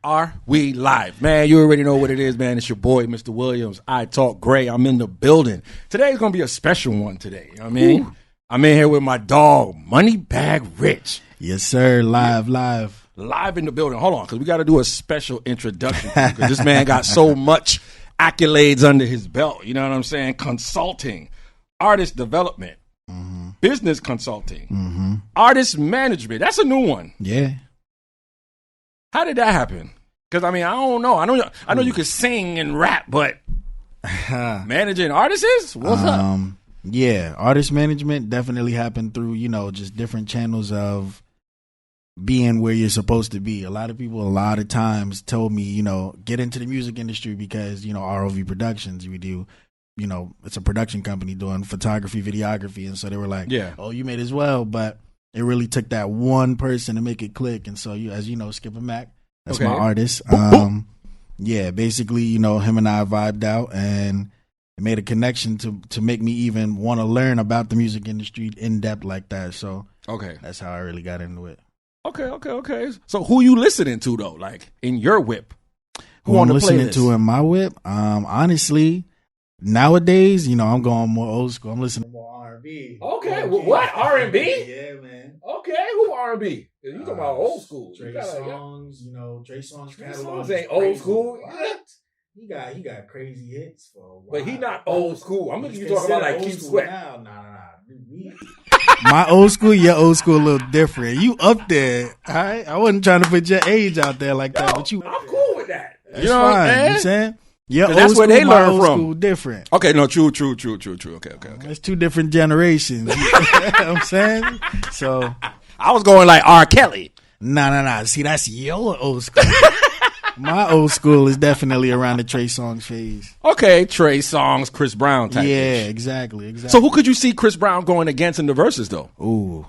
Are we live? Man, you already know what it is, man. It's your boy, Mr. Williams. I Talk Gray. I'm in the building. Today's going to be a special one today. You know what I mean? Ooh. I'm in here with my dog, Moneybag Rich. Yes, sir. Live. Live in the building. Hold on, because we got to do a special introduction because this man got so much accolades under his belt. You know what I'm saying? Consulting, artist development, business consulting, artist management. That's a new one. Yeah. How did that happen? Because, I mean, I don't know. I know you could sing and rap, but managing artists? What's up? Yeah, artist management definitely happened through, just different channels of being where you're supposed to be. A lot of people, a lot of times told me, get into the music industry because, ROV Productions, we do, it's a production company doing photography, videography. And so they were like, oh, you may as well. But it really took that one person to make it click. And so, as you know, Skipper Mac, that's my artist. Yeah, basically, him and I vibed out and it made a connection to make me even want to learn about the music industry in depth like that. So that's how I really got into it. Okay. So who you listening to though? Like in your whip? Who I'm listening to in my whip? Honestly, nowadays, I'm going more old school. I'm listening to more R&B. Okay, what R&B? Yeah, man. Okay, who R&B? You talking about old school? Trey Songz, Trey Songz catalog ain't old school. What? He got crazy hits for a while. But he not old school. I'm looking you talking about like Keith Sweat. Nah. My old school, your old school a little different. You up there, all right? I wasn't trying to put your age out there like that, but I'm cool with that. You know what I'm saying? Yeah, that's where they learn from. School different. Okay, no, true. Okay. It's two different generations. You know what I'm saying? So I was going like R. Kelly. Nah. See, that's your old school. My old school is definitely around the Trey Songz phase. Okay, Trey Songz, Chris Brown type. Yeah, exactly. So who could you see Chris Brown going against in the verses though? Ooh,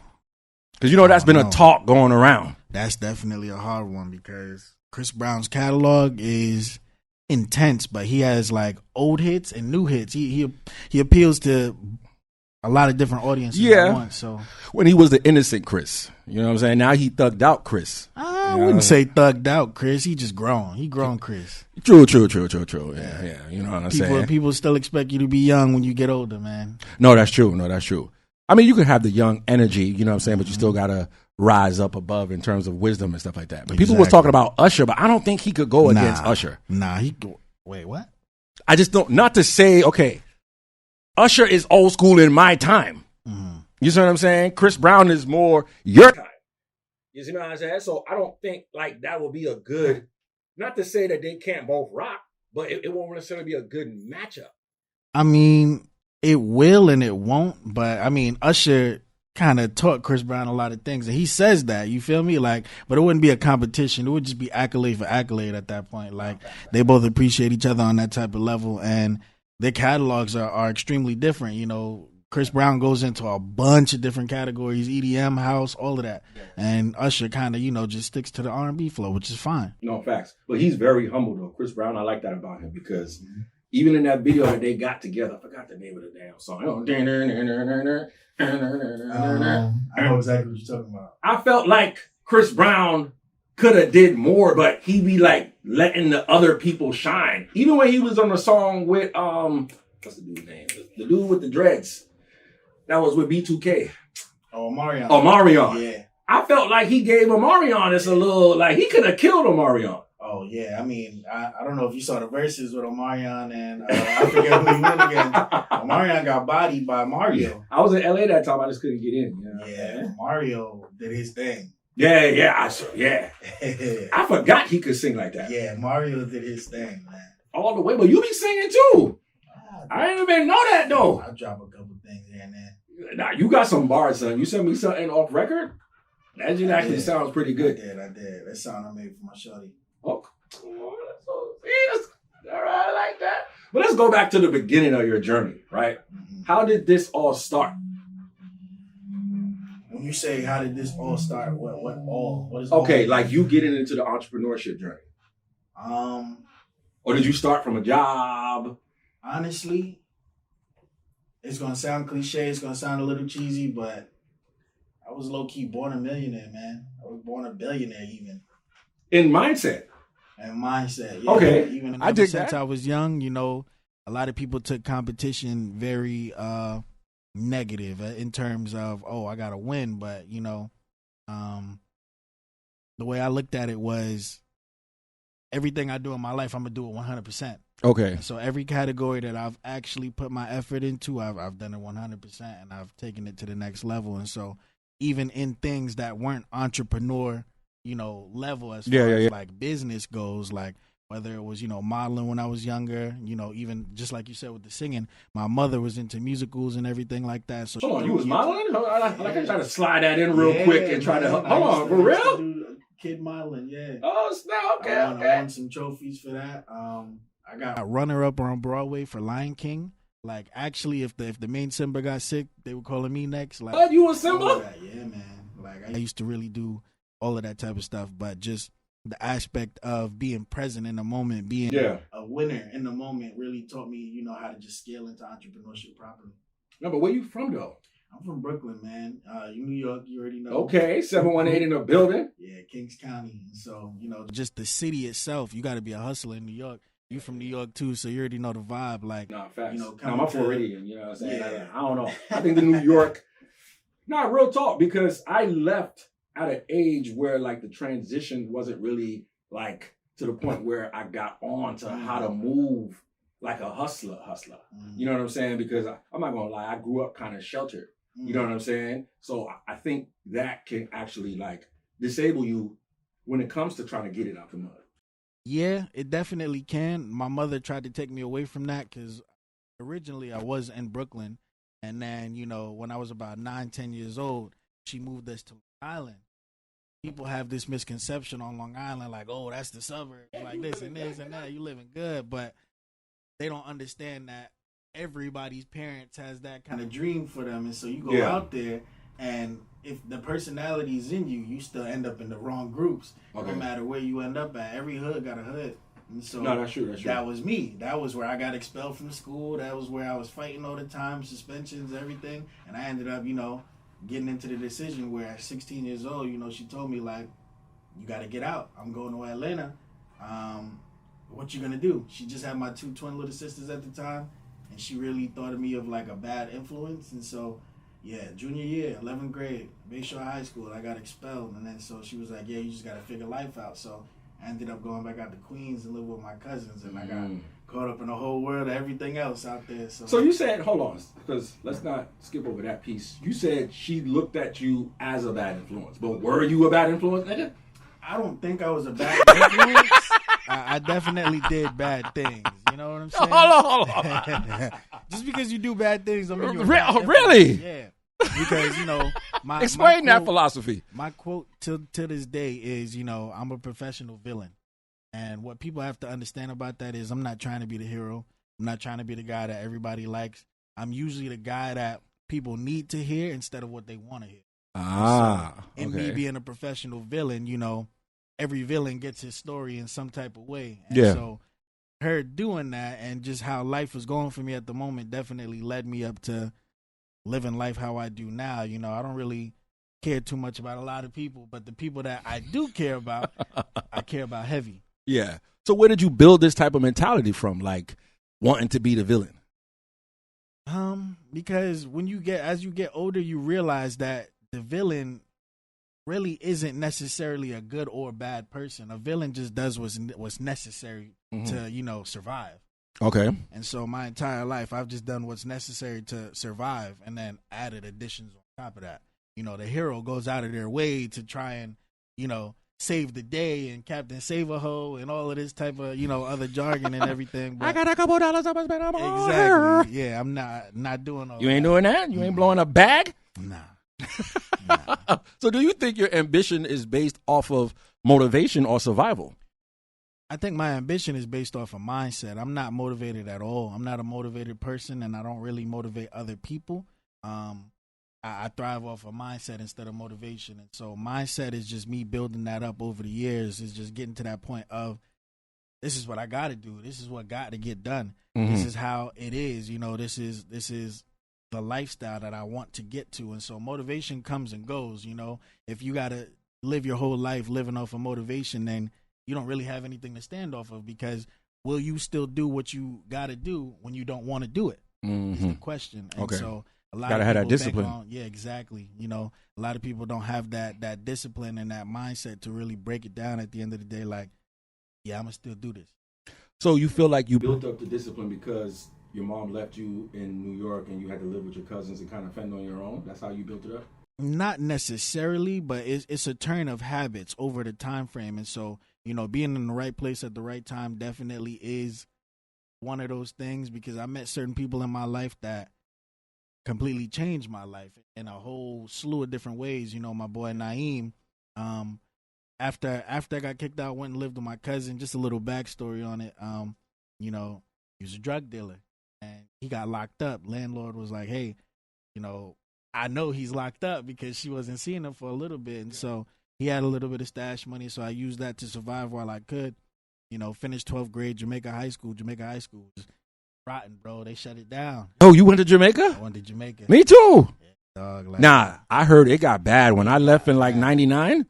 because that's been a talk going around. That's definitely a hard one because Chris Brown's catalog is intense, but he has like old hits and new hits. He appeals to a lot of different audiences at once. So when he was the innocent Chris, you know what I'm saying? Now he thugged out Chris. I wouldn't say thugged out Chris. He just grown. He grown Chris. True. Yeah. You know what I'm saying? People still expect you to be young when you get older, man. No, that's true. I mean, you can have the young energy, you know what I'm saying, but you still gotta rise up above in terms of wisdom and stuff like that. But people was talking about Usher, but I don't think he could go against Usher. Wait, what? I just don't. Not to say, okay, Usher is old school in my time. You see what I'm saying? Chris Brown is more your time. You see what I'm saying? So I don't think like that will be a good, not to say that they can't both rock, but it won't necessarily be a good matchup. I mean, it will and it won't, but I mean, Usher kind of taught Chris Brown a lot of things, and he says that, you feel me? Like, but it wouldn't be a competition. It would just be accolade for accolade at that point. Like, they both appreciate each other on that type of level, and their catalogs are extremely different. Chris Brown goes into a bunch of different categories, EDM, house, all of that. And Usher kind of, just sticks to the R&B flow, which is fine. No, facts. But he's very humble, though. Chris Brown, I like that about him because even in that video that they got together, I forgot the name of the damn song. I know exactly what you're talking about. I felt like Chris Brown could have did more, but he be like letting the other people shine. Even when he was on the song with, what's the dude's name? The dude with the dreads. That was with B2K. Oh, Omarion. Yeah. I felt like he gave Omarion this a little, like he could have killed Omarion. Oh, yeah. I mean, I don't know if you saw the verses with Omarion and I forget who he went against. Omarion got bodied by Mario. I was in LA that time. I just couldn't get in. Yeah, Mario did his thing. Yeah. I forgot he could sing like that. Yeah, Mario did his thing, man. All the way. But you be singing too. I didn't even know that though. I'll drop a couple things here and there. Nah, you got some bars, son. You sent me something off record? That just actually sounds pretty good. I did. That sound I made for my shorty. Oh, that's all right, I like that. But let's go back to the beginning of your journey, right? How did this all start? When you say how did this all start, what is okay, like you getting into the entrepreneurship journey. Or did you start from a job? Honestly, it's gonna sound cliche, it's gonna sound a little cheesy, but I was low-key born a millionaire, man. I was born a billionaire even. In mindset. and mindset. Yeah. Okay. Even I dig since that. I was young, a lot of people took competition very negative in terms of, I got to win. But, the way I looked at it was everything I do in my life, I'm going to do it 100%. Okay. And so every category that I've actually put my effort into, I've done it 100%, and I've taken it to the next level. And so even in things that weren't entrepreneur, level as far as like business goes, like whether it was, modeling when I was younger, even just like you said with the singing, my mother was into musicals and everything like that. So hold on, you was modeling? I try to slide that in real quick and try to hold on, for real? Kid modeling, yeah. Oh, snap, okay. I won some trophies for that. I got a runner-up on Broadway for Lion King. Like, actually, if the main Simba got sick, they were calling me next. Like, oh, you was Simba? Yeah, man. Like, I used to really do all of that type of stuff, but just the aspect of being present in the moment, being a winner in the moment really taught me, how to just scale into entrepreneurship properly. No, but where you from, though? I'm from Brooklyn, man. New York, you already know. Okay, 718 in the building. Yeah, Kings County. So, just the city itself, you got to be a hustler in New York. You from New York, too, so you already know the vibe. Like, nah, facts. I'm a Floridian, you know what I'm saying? Yeah. I don't know. I think the New York, real talk, because I left at an age where, like, the transition wasn't really, like, to the point where I got on to how to move like a hustler. You know what I'm saying? Because I'm not going to lie, I grew up kind of sheltered. You know what I'm saying? So I think that can actually, like, disable you when it comes to trying to get it out the mud. Yeah, it definitely can. My mother tried to take me away from that because originally I was in Brooklyn. And then, when I was about 9-10 years old, she moved us to Long Island. People have this misconception on Long Island, like, oh, that's the suburb, like this and this and that. You living good, but they don't understand that everybody's parents has that kind of dream for them. And so you go out there, and if the personality is in you, you still end up in the wrong groups. Okay. No matter where you end up at, every hood got a hood. And so that's true. That was me. That was where I got expelled from school. That was where I was fighting all the time, suspensions, everything. And I ended up, getting into the decision where at 16 years old, she told me, like, you got to get out. I'm going to Atlanta. What you going to do? She just had my 2 twin little sisters at the time. And she really thought of me of like a bad influence. And so, junior year, 11th grade, Bayshore High School, I got expelled. And then so she was like, you just got to figure life out. So I ended up going back out to Queens and live with my cousins. And I got caught up in the whole world of everything else out there. So you said, hold on, because let's not skip over that piece. You said she looked at you as a bad influence. But were you a bad influence, nigga? I don't think I was a bad influence. I definitely did bad things. You know what I'm saying? Hold on. Just because you do bad things don't mean you're really? Yeah. Because, explain that philosophy. My quote to this day is, I'm a professional villain. And what people have to understand about that is I'm not trying to be the hero. I'm not trying to be the guy that everybody likes. I'm usually the guy that people need to hear instead of what they want to hear. So, me being a professional villain, every villain gets his story in some type of way. And so her doing that and just how life was going for me at the moment definitely led me up to living life how I do now. I don't really care too much about a lot of people, but the people that I do care about, I care about heavy. Yeah. So where did you build this type of mentality from, like wanting to be the villain? Because as you get older, you realize that the villain really isn't necessarily a good or bad person. A villain just does what's necessary to, survive. Okay. And so my entire life, I've just done what's necessary to survive and then added additions on top of that. The hero goes out of their way to try and, save the day and Captain Save-A-Ho and all of this type of, other jargon and everything. But I got a couple dollars I spend on exactly. Yeah, I'm not doing all that. You ain't doing that? You ain't blowing a bag? Nah. So do you think your ambition is based off of motivation or survival? I think my ambition is based off of mindset. I'm not motivated at all. I'm not a motivated person, and I don't really motivate other people. I thrive off of mindset instead of motivation. And so mindset is just me building that up over the years. It's just getting to that point of, this is what I got to do. This is what got to get done. This is how it is. This is the lifestyle that I want to get to. And so motivation comes and goes. If you got to live your whole life living off of motivation, then you don't really have anything to stand off of, because will you still do what you got to do when you don't want to do it? Is the question. And so a lot gotta of have people that discipline. yeah, exactly. You know, a lot of people don't have that discipline and that mindset to really break it down at the end of the day. Like, yeah, I'm gonna still do this. So you feel like you built up the discipline because your mom left you in New York and you had to live with your cousins and kind of fend on your own? That's how you built it up? Not necessarily, but it's a turn of habits over the time frame. And so, you know, being in the right place at the right time definitely is one of those things, because I met certain people in my life that completely changed my life in a whole slew of different ways. You know, my boy Naeem, after I got kicked out, went and lived with my cousin. Just a little backstory on it. You know, he was a drug dealer and he got locked up. Landlord was like, hey, you know, I know he's locked up because she wasn't seeing him for a little bit. And so he had a little bit of stash money. So I used that to survive while I could. You know, finished 12th grade, Jamaica High School was rotten, bro. They shut it down. Oh, you went to Jamaica? I went to Jamaica. Me too. Yeah, dog, like, nah, I heard it got bad. When I left in like 99,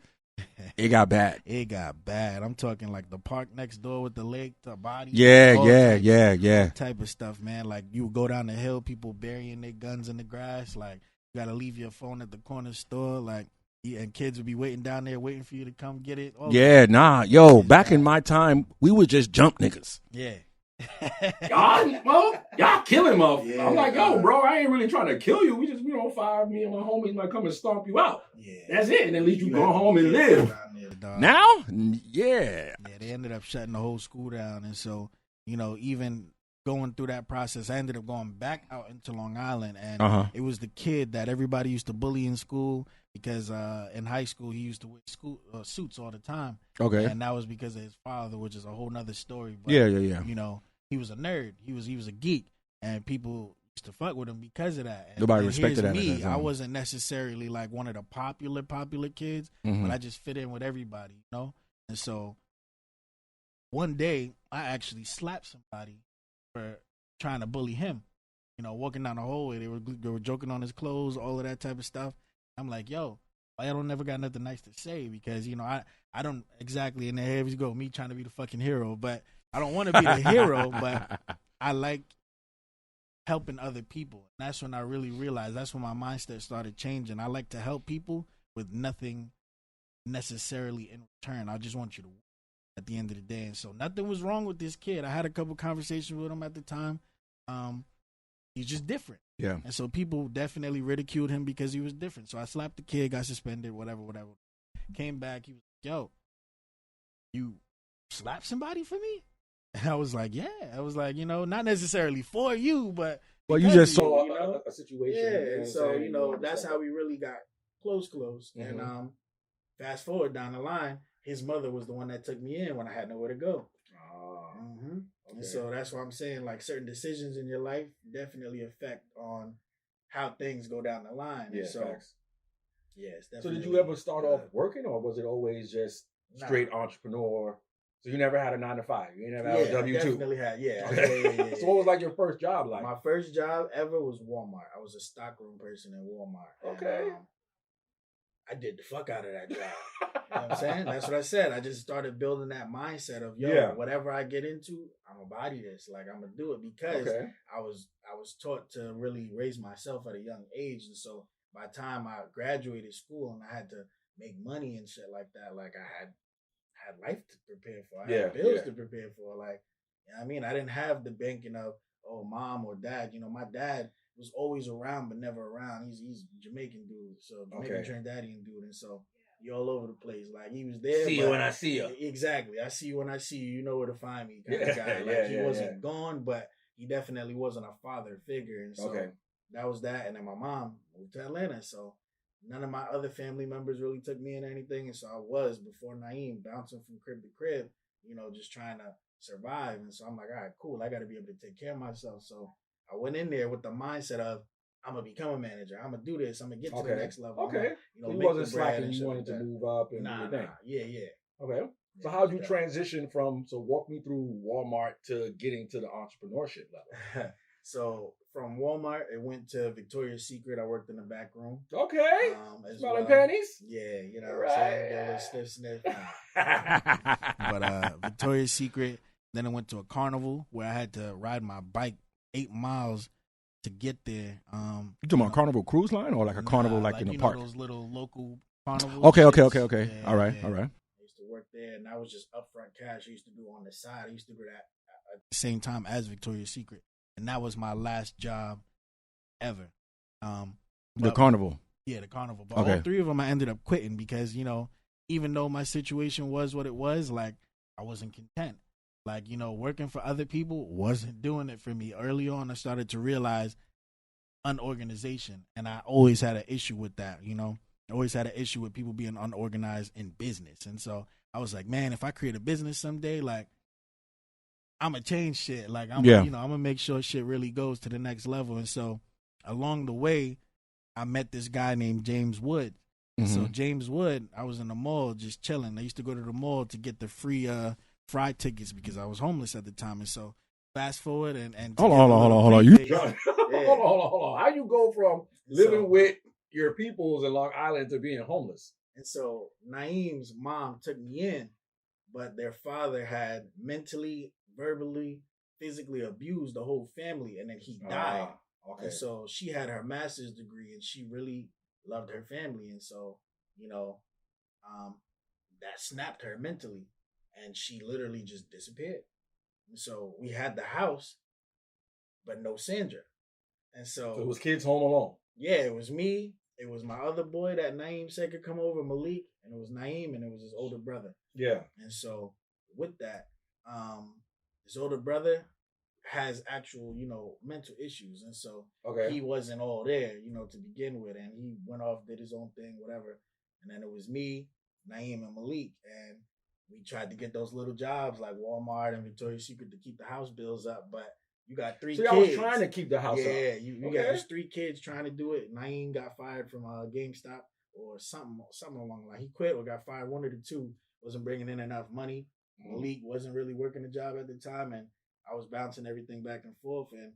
it got bad. It got bad. I'm talking like the park next door with the lake, the body. Yeah. Type of stuff, man. Like, you would go down the hill, people burying their guns in the grass. Like, you got to leave your phone at the corner store. Like, and kids would be waiting down there waiting for you to come get it. Back in my time, we would just jump niggas. Yeah. y'all killing motherfuckers. Yeah, I'm like, yo, bro, I ain't really trying to kill you. We just, five, me and my homies might come and stomp you out. Yeah. That's it. And at least you go home and live. Now? Yeah. Yeah, they ended up shutting the whole school down. And so, you know, even going through that process, I ended up going back out into Long Island. And it was the kid that everybody used to bully in school, because in high school he used to wear suits all the time. Okay. And that was because of his father, which is a whole nother story. But, yeah. You know, he was a nerd. He was a geek, and people used to fuck with him because of that. Nobody respected that. Me, I wasn't necessarily like one of the popular kids, but I just fit in with everybody, you know? And so one day I actually slapped somebody for trying to bully him. You know, walking down the hallway, they were joking on his clothes, all of that type of stuff. I'm like, yo, I don't never got nothing nice to say, because, you know, I don't exactly, and here we go, me trying to be the fucking hero, but I don't want to be the hero, but I like helping other people. And that's when I really realized, that's when my mindset started changing. I like to help people with nothing necessarily in return. I just want you to win at the end of the day. And so nothing was wrong with this kid. I had a couple conversations with him at the time. He's just different. Yeah. And so people definitely ridiculed him because he was different. So I slapped the kid, got suspended, whatever. Came back, he was like, yo, you slapped somebody for me? And I was like, yeah. I was like, you know, not necessarily for you, but well, you just saw a situation. Yeah, and so, you know, that's how we really got close. Mm-hmm. And fast forward down the line, his mother was the one that took me in when I had nowhere to go. Okay. And so that's why I'm saying, like, certain decisions in your life definitely affect on how things go down the line. Yeah, and so, facts. Yes. So did you ever start off working, or was it always just straight entrepreneur? So you never had a 9-to-5? You never had a W-2? Definitely had, Okay. So what was like your first job like? My first job ever was Walmart. I was a stockroom person in Walmart. Okay. And, I did the fuck out of that job. You know what I'm saying? That's what I said. I just started building that mindset of, whatever I get into, I'm gonna body this. Like, I'm gonna do it, because I was taught to really raise myself at a young age. And so by the time I graduated school and I had to make money and shit like that, like, I had life to prepare for. I had bills to prepare for. Like, you know what I mean? I didn't have the banking of, mom or dad. You know, my dad was always around but never around. He's Jamaican dude, so Jamaican Trinidadian dude, and so you're all over the place. Like, he was there. See you when I see you. Exactly. I see you when I see you. You know where to find me. Kind of guy. Like, he wasn't gone, but he definitely wasn't a father figure, and so that was that. And then my mom moved to Atlanta, so none of my other family members really took me in or anything, and so I was, before Naeem, bouncing from crib to crib, you know, just trying to survive. And so I'm like, all right, cool, I got to be able to take care of myself. So I went in there with the mindset of, I'm gonna become a manager. I'm gonna do this. I'm gonna get to the next level. Okay. You know, so you wasn't slacking. You wanted to move up and everything. Yeah. Okay. So how'd you transition from? So walk me through Walmart to getting to the entrepreneurship level. So from Walmart, it went to Victoria's Secret. I worked in the back room. Okay. Smelling panties? Yeah, you know what I'm saying? Get a little sniff. But Victoria's Secret. Then I went to a carnival where I had to ride my bike 8 miles to get there. You talking about Carnival Cruise Line or like a carnival like in the park? Those little local carnivals. Okay. Yeah, all right. I used to work there, and that was just upfront cash I used to do on the side. I used to do that at the same time as Victoria's Secret, and that was my last job ever. The carnival. Yeah, the carnival. But all 3 of them I ended up quitting because, even though my situation was what it was, like, I wasn't content. Like, working for other people wasn't doing it for me. Early on, I started to realize unorganization, and I always had an issue with that, I always had an issue with people being unorganized in business. And so I was like, man, if I create a business someday, like, I'm going to change shit. Like, I'm going to make sure shit really goes to the next level. And so along the way, I met this guy named James Wood. Mm-hmm. So James Wood, I was in the mall just chilling. I used to go to the mall to get the free fried tickets because I was homeless at the time. And so fast forward and hold on. Hold on. How you go from living with your peoples in Long Island to being homeless? And so Naeem's mom took me in, but their father had mentally, verbally, physically abused the whole family, and then he died. Okay. And so she had her master's degree, and she really loved her family. And so, that snapped her mentally. And she literally just disappeared. And so we had the house, but no Sandra. And so it was kids home alone. Yeah, it was me. It was my other boy that Naeem said could come over, Malik. And it was Naeem, and it was his older brother. Yeah. And so with that, his older brother has actual, mental issues. And so he wasn't all there, to begin with. And he went off, did his own thing, whatever. And then it was me, Naeem, and Malik. And we tried to get those little jobs like Walmart and Victoria's Secret to keep the house bills up, but you got 3 kids. I was trying to keep the house up. Yeah, you got these 3 kids trying to do it. Naeem got fired from GameStop or something along the line. He quit or got fired. One of the two wasn't bringing in enough money. Malik wasn't really working the job at the time, and I was bouncing everything back and forth. And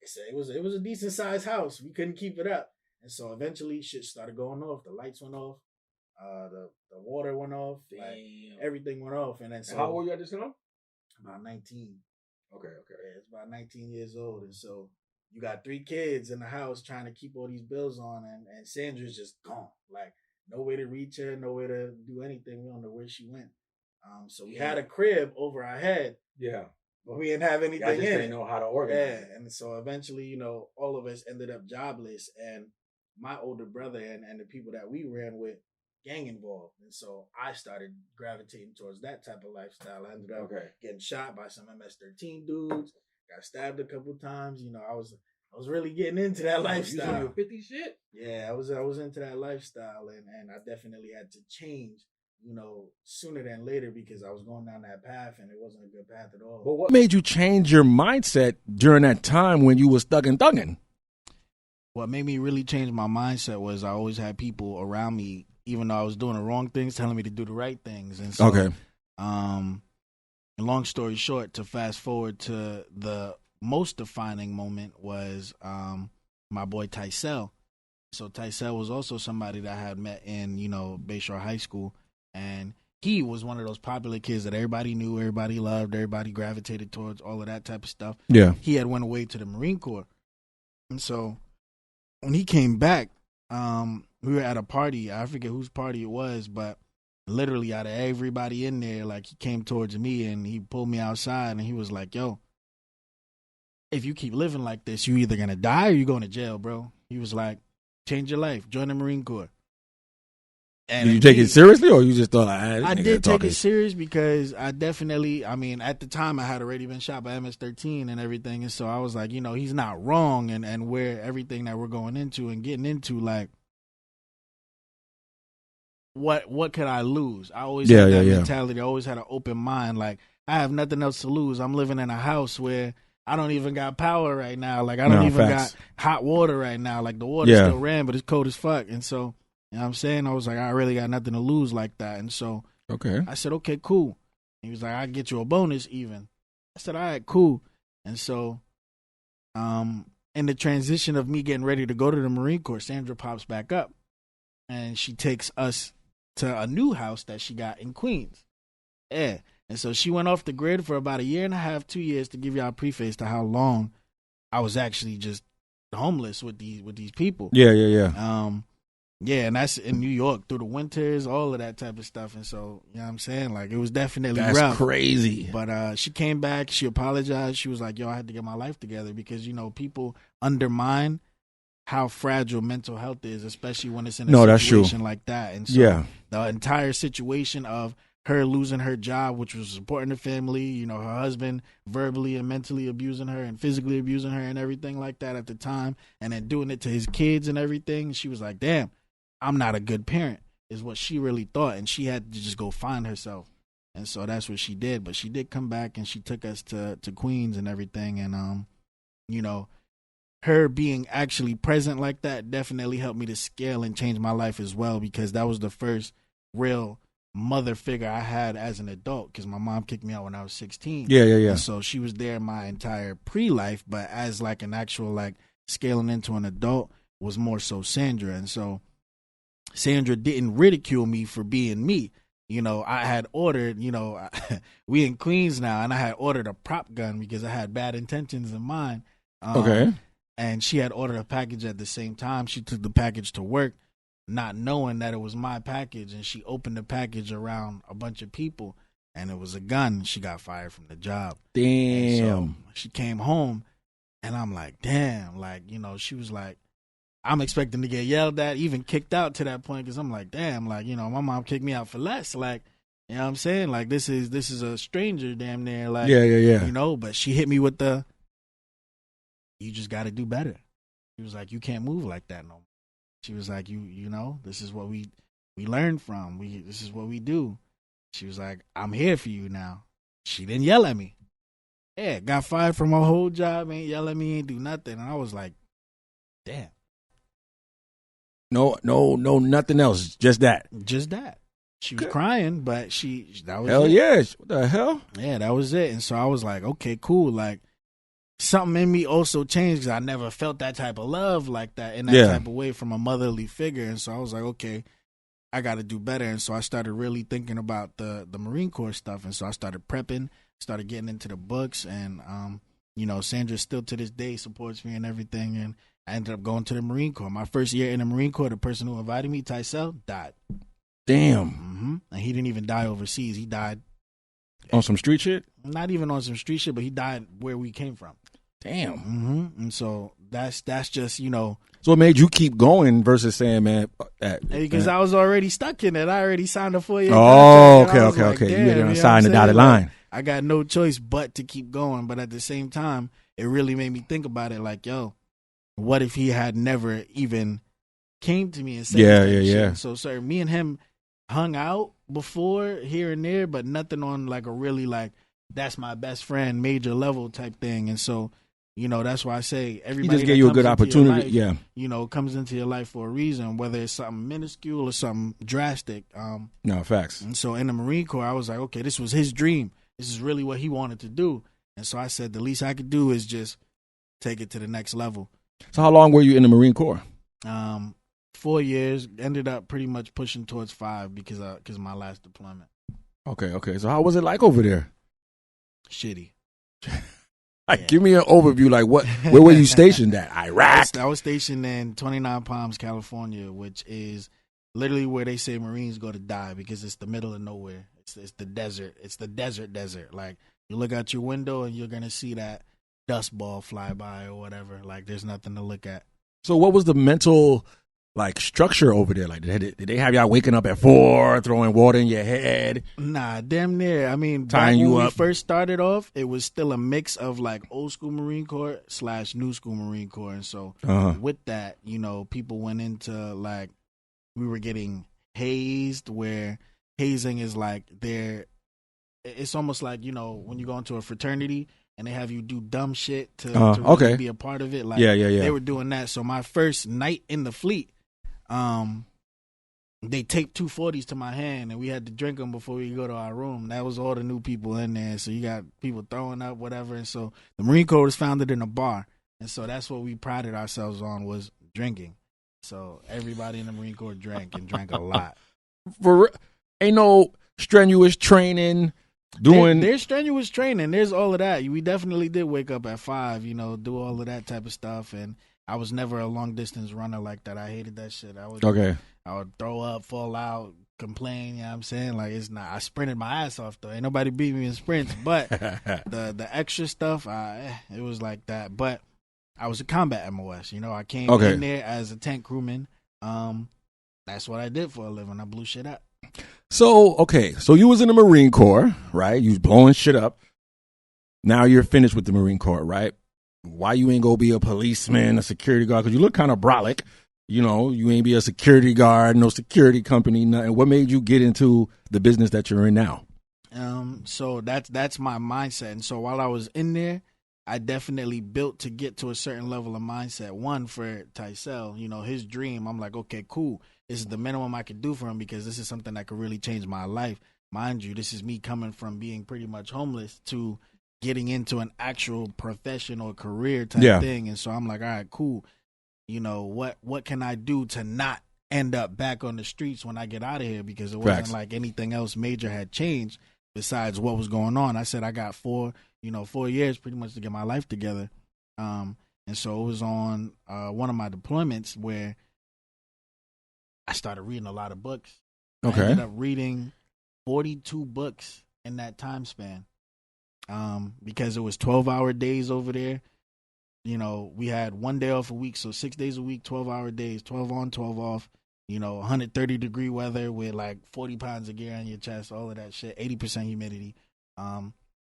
it was a decent sized house. We couldn't keep it up, and so eventually shit started going off. The lights went off. The water went off. Like, everything went off. And then so how old were you at this time? About 19. Okay. Yeah, it's about 19 years old. And so you got 3 kids in the house trying to keep all these bills on, and Sandra's just gone. Like, no way to reach her, no way to do anything. We don't know where she went. So we had a crib over our head. Yeah. But we didn't have anything in it. Didn't know how to organize. Yeah. And so eventually, all of us ended up jobless, and my older brother and the people that we ran with gang involved. And so I started gravitating towards that type of lifestyle. I ended up getting shot by some MS-13 dudes, got stabbed a couple times. I was really getting into that lifestyle. You doing 50 shit? Yeah, I was into that lifestyle, and I definitely had to change, sooner than later because I was going down that path and it wasn't a good path at all. But what made you change your mindset during that time when you was thugging? What made me really change my mindset was I always had people around me, even though I was doing the wrong things, telling me to do the right things. And so, long story short, to fast forward to the most defining moment was my boy Tysell. So Tysell was also somebody that I had met in, Bayshore High School. And he was one of those popular kids that everybody knew, everybody loved, everybody gravitated towards, all of that type of stuff. Yeah. He had went away to the Marine Corps. And so when he came back, we were at a party. I forget whose party it was, but literally out of everybody in there, like, he came towards me and he pulled me outside and he was like, yo, if you keep living like this, you either going to die or you're going to jail, bro. He was like, change your life. Join the Marine Corps. And did you take it seriously, or you just thought I did take it serious because I definitely, at the time I had already been shot by MS-13 and everything. And so I was like, he's not wrong. And where everything that we're going into and getting into, like, what could I lose? I always had that mentality. I always had an open mind. Like, I have nothing else to lose. I'm living in a house where I don't even got power right now. Like, I don't even got hot water right now. Like, the water still ran, but it's cold as fuck. And so, you know what I'm saying? I was like, I really got nothing to lose like that. And so I said, okay, cool. He was like, I'll get you a bonus even. I said, all right, cool. And so in the transition of me getting ready to go to the Marine Corps, Sandra pops back up, and she takes us to a new house that she got in Queens. Yeah. And so she went off the grid for about 1.5 years, 2 years, to give y'all a preface to how long I was actually just homeless with these people. Yeah. Yeah, and that's in New York through the winters, all of that type of stuff. And so, you know what I'm saying? Like, it was definitely That's rough. crazy. But she came back, she apologized. She was like, yo, I had to get my life together because, people undermine how fragile mental health is, especially when it's in a situation like that. And so the entire situation of her losing her job, which was supporting her family, her husband verbally and mentally abusing her and physically abusing her and everything like that at the time, and then doing it to his kids and everything. She was like, damn, I'm not a good parent, is what she really thought. And she had to just go find herself. And so that's what she did. But she did come back, and she took us to Queens and everything. And, her being actually present like that definitely helped me to scale and change my life as well, because that was the first real mother figure I had as an adult, because my mom kicked me out when I was 16. Yeah. And so she was there my entire pre-life, but as like an actual like scaling into an adult was more so Sandra. And so Sandra didn't ridicule me for being me. I had ordered, we in Queens now, and I had ordered a prop gun because I had bad intentions in mind. Okay. And she had ordered a package at the same time. She took the package to work, not knowing that it was my package, and she opened the package around a bunch of people, and it was a gun. She got fired from the job. Damn. So she came home, and I'm like, damn. Like, she was like, I'm expecting to get yelled at, even kicked out to that point, because I'm like, damn, like, my mom kicked me out for less. Like, you know what I'm saying? Like, this is a stranger damn near. Like, yeah. But she hit me with the, you just got to do better. She was like, you can't move like that no more. She was like, this is what we learned from. This is what we do. She was like, I'm here for you now. She didn't yell at me. Yeah, got fired from her whole job, ain't yell at me, ain't do nothing. And I was like, damn. No, nothing else. Just that. Just that. She was crying, but that was hell it. Yeah. What the hell? Yeah, that was it. And so I was like, okay, cool. Like, something in me also changed, because I never felt that type of love like that in that type of way from a motherly figure. And so I was like, okay, I got to do better. And so I started really thinking about the Marine Corps stuff. And so I started prepping, started getting into the books. And, Sandra still to this day supports me and everything. And I ended up going to the Marine Corps. My first year in the Marine Corps, the person who invited me, Tysell, died. Damn. Mm-hmm. And he didn't even die overseas. He died on some street shit? Not even on some street shit, but he died where we came from. Damn. Mm-hmm. And so that's just, So it made you keep going versus saying, man. Because I was already stuck in it. I already signed a 4-year contract. Okay. Damn, you didn't sign the dotted line. I got no choice but to keep going. But at the same time, it really made me think about it like, yo, what if he had never even came to me and said Yeah. So, sir, me and him hung out before here and there, but nothing on like a really like, that's my best friend, major level type thing. And so, that's why I say everybody he just gave you a good opportunity. Comes into your life for a reason, whether it's something minuscule or something drastic. No, facts. And so in the Marine Corps, I was like, okay, this was his dream. This is really what he wanted to do. And so I said, the least I could do is just take it to the next level. So how long were you in the Marine Corps? 4 years. Ended up pretty much pushing towards 5 because of my last deployment. Okay. So how was it like over there? Shitty. Give me an overview. Like, where were you stationed at? Iraq? I was stationed in 29 Palms, California, which is literally where they say Marines go to die, because it's the middle of nowhere. It's the desert. It's the desert. Like, you look out your window and you're going to see that dust ball fly by or whatever. Like, there's nothing to look at. So what was the mental like structure over there? Like, did they have y'all waking up at 4, throwing water in your head? Nah, damn near. I mean, tying you up. When we first started off, it was still a mix of like old school Marine Corps / new school Marine Corps. And so with that, people went into like, we were getting hazed, where hazing is like it's almost like, when you go into a fraternity and they have you do dumb shit to really be a part of it. Like, they were doing that. So my first night in the fleet, they taped 240s to my hand, and we had to drink them before we go to our room. That was all the new people in there. So you got people throwing up, whatever. And so the Marine Corps was founded in a bar. And so that's what we prided ourselves on, was drinking. So everybody in the Marine Corps drank, and drank a lot. Ain't no strenuous training. There's strenuous training. There's all of that. We definitely did wake up at 5, do all of that type of stuff. And I was never a long distance runner like that. I hated that shit. I would throw up, fall out, complain. You know what I'm saying? Like, it's not. I sprinted my ass off though. Ain't nobody beat me in sprints. But the extra stuff, it was like that. But I was a combat MOS. I came in there as a tank crewman. That's what I did for a living. I blew shit up. So you was in the Marine Corps, right? You was blowing shit up. Now you're finished with the Marine Corps, right? Why you ain't go be a policeman, a security guard? Because you look kind of brolic. You ain't be a security guard, no security company, nothing. What made you get into the business that you're in now? So that's my mindset. And so while I was in there, I definitely built to get to a certain level of mindset. One, for Tysell, his dream, I'm like, okay, cool. This is the minimum I could do for him, because this is something that could really change my life. Mind you, this is me coming from being pretty much homeless to getting into an actual professional career type thing. And so I'm like, all right, cool. What can I do to not end up back on the streets when I get out of here? Because it wasn't like anything else major had changed besides what was going on. I said I got 4 years pretty much to get my life together. And so it was on one of my deployments where I started reading a lot of books. Okay. I ended up reading 42 books in that time span. Because it was 12-hour days over there. We had 1 day off a week, so 6 days a week, 12-hour days, 12 on, 12 off. 130-degree weather with like 40 pounds of gear on your chest, all of that shit, 80% humidity.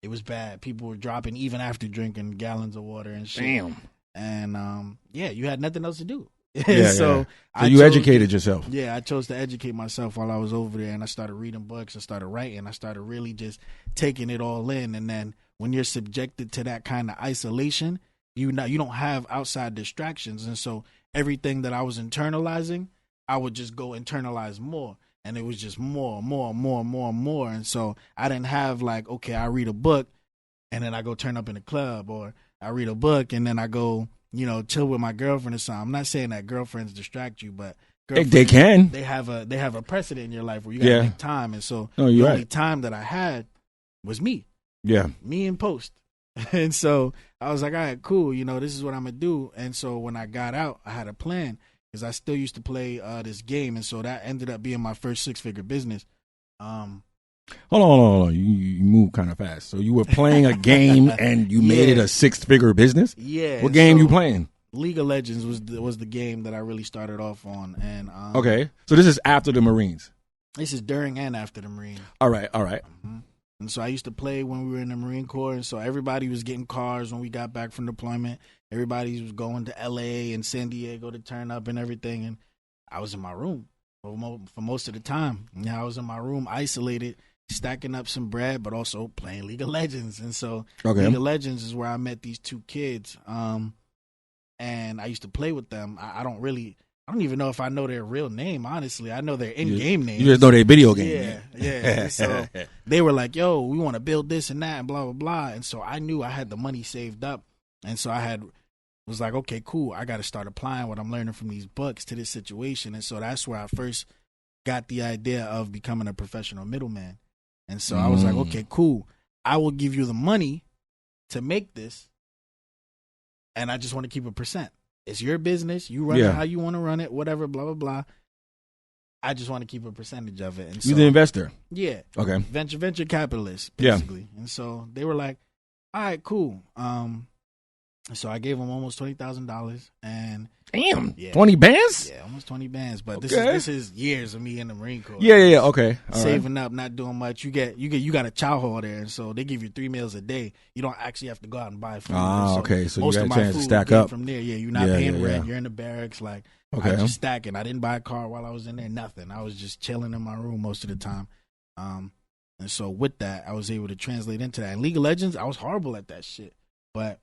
It was bad. People were dropping even after drinking gallons of water and shit. Damn. And you had nothing else to do. So you educated yourself. Yeah, I chose to educate myself while I was over there, and I started reading books, I started writing, I started really just taking it all in. And then when you're subjected to that kind of isolation, you don't have outside distractions, and so everything that I was internalizing, I would just go internalize more, and it was just more. And so I didn't have like, okay, I read a book and then I go turn up in a club, or I read a book and then I go chill with my girlfriend or something. I'm not saying that girlfriends distract you, but they can. They have a precedent in your life where you gotta make time. And so the only time that I had was me. Yeah. Me and Post. And so I was like, all right, cool. This is what I'm gonna do. And so when I got out, I had a plan, because I still used to play this game, and so that ended up being my first 6-figure business. Hold on. You move kind of fast. So you were playing a game and you made it a 6-figure business? Yeah. What game you playing? League of Legends was the game that I really started off on. And okay. So this is after the Marines? This is during and after the Marines. All right. Mm-hmm. And so I used to play when we were in the Marine Corps, and so everybody was getting cars when we got back from deployment. Everybody was going to L.A. and San Diego to turn up and everything, and I was in my room for most of the time. I was in my room, isolated, stacking up some bread, but also playing League of Legends. And so League of Legends is where I met these 2 kids, and I used to play with them. I don't even know if I know their real name, honestly. I know their in-game name. You just know their video game. Yeah. So they were like, yo, we want to build this and that and blah, blah, blah. And so I knew I had the money saved up. And so was like, okay, cool. I got to start applying what I'm learning from these books to this situation. And so that's where I first got the idea of becoming a professional middleman. And so I was like, okay, cool. I will give you the money to make this, and I just want to keep a percent. It's your business. You run it how you want to run it, whatever, blah, blah, blah. I just want to keep a percentage of it. And so, you're the investor? Yeah. Okay. Venture capitalist, basically. Yeah. And so they were like, all right, cool. So I gave them almost $20,000, and damn, 20 bands? Yeah, almost 20 bands. But this is years of me in the Marine Corps. Yeah. Okay. All saving up, not doing much. You got a chow hall there, and so they give you 3 meals a day. You don't actually have to go out and buy food. Okay. So you got a chance to stack up from there. Yeah, you're not paying rent. You're in the barracks. Like, I just stacking. I didn't buy a car while I was in there. Nothing. I was just chilling in my room most of the time. And so with that, I was able to translate into that. In League of Legends, I was horrible at that shit, but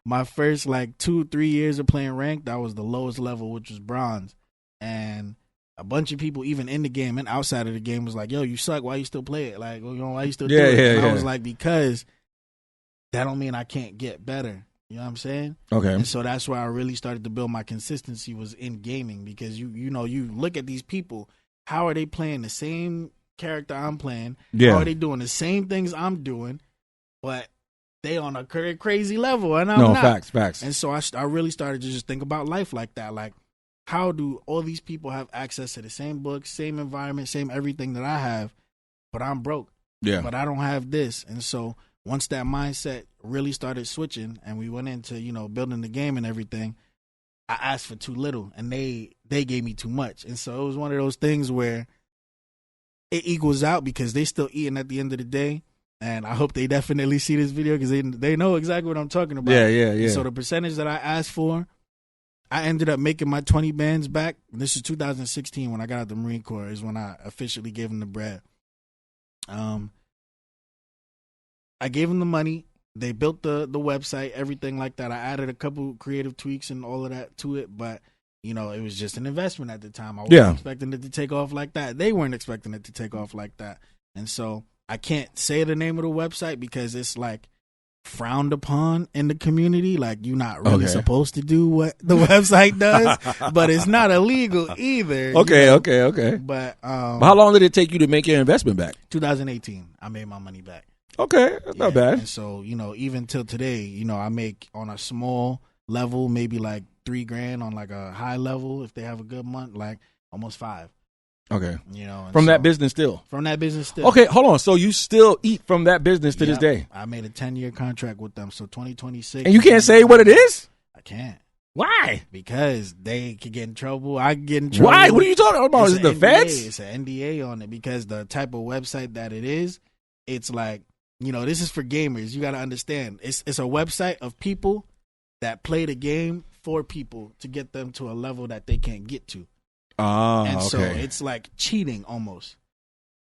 my first 2-3 years of playing ranked, that was the lowest level, which was bronze. And a bunch of people, even in the game and outside of the game, was like, yo, you suck. Why you still play it? Like, why you still do it? And I was like, because that don't mean I can't get better. You know what I'm saying? Okay. And so that's where I really started to build my consistency was in gaming, because you look at these people, how are they playing the same character I'm playing? Yeah. How are they doing the same things I'm doing? But they on a crazy level, and I'm not. Facts. And so I really started to just think about life like that. Like, how do all these people have access to the same books, same environment, same everything that I have, but I'm broke? Yeah. But I don't have this. And so once that mindset really started switching and we went into, building the game and everything, I asked for too little and they gave me too much. And so it was one of those things where it equals out because they still eating at the end of the day. And I hope they definitely see this video because they know exactly what I'm talking about. Yeah. And so the percentage that I asked for, I ended up making my 20 bands back. This is 2016 when I got out the Marine Corps is when I officially gave them the bread. I gave them the money. They built the website, everything like that. I added a couple creative tweaks and all of that to it, but it was just an investment at the time. I wasn't expecting it to take off like that. They weren't expecting it to take off like that. And so I can't say the name of the website because it's like frowned upon in the community. Like, you're not really supposed to do what the website does, but it's not illegal either. Okay. But how long did it take you to make your investment back? 2018, I made my money back. Okay, that's not bad. And so, even till today, I make on a small level, maybe like $3,000 on like a high level. If they have a good month, like almost 5. Okay. From that business still. From that business still. Okay, hold on. So you still eat from that business to this day? I made a 10-year contract with them. So 2026. And you can't say what it is? I can't. Why? Because they could get in trouble. I could get in trouble. Why? What are you talking about? Is it the feds? It's an NDA on it because the type of website that it is, it's like, this is for gamers. You got to understand. It's a website of people that play the game for people to get them to a level that they can't get to. So it's like cheating almost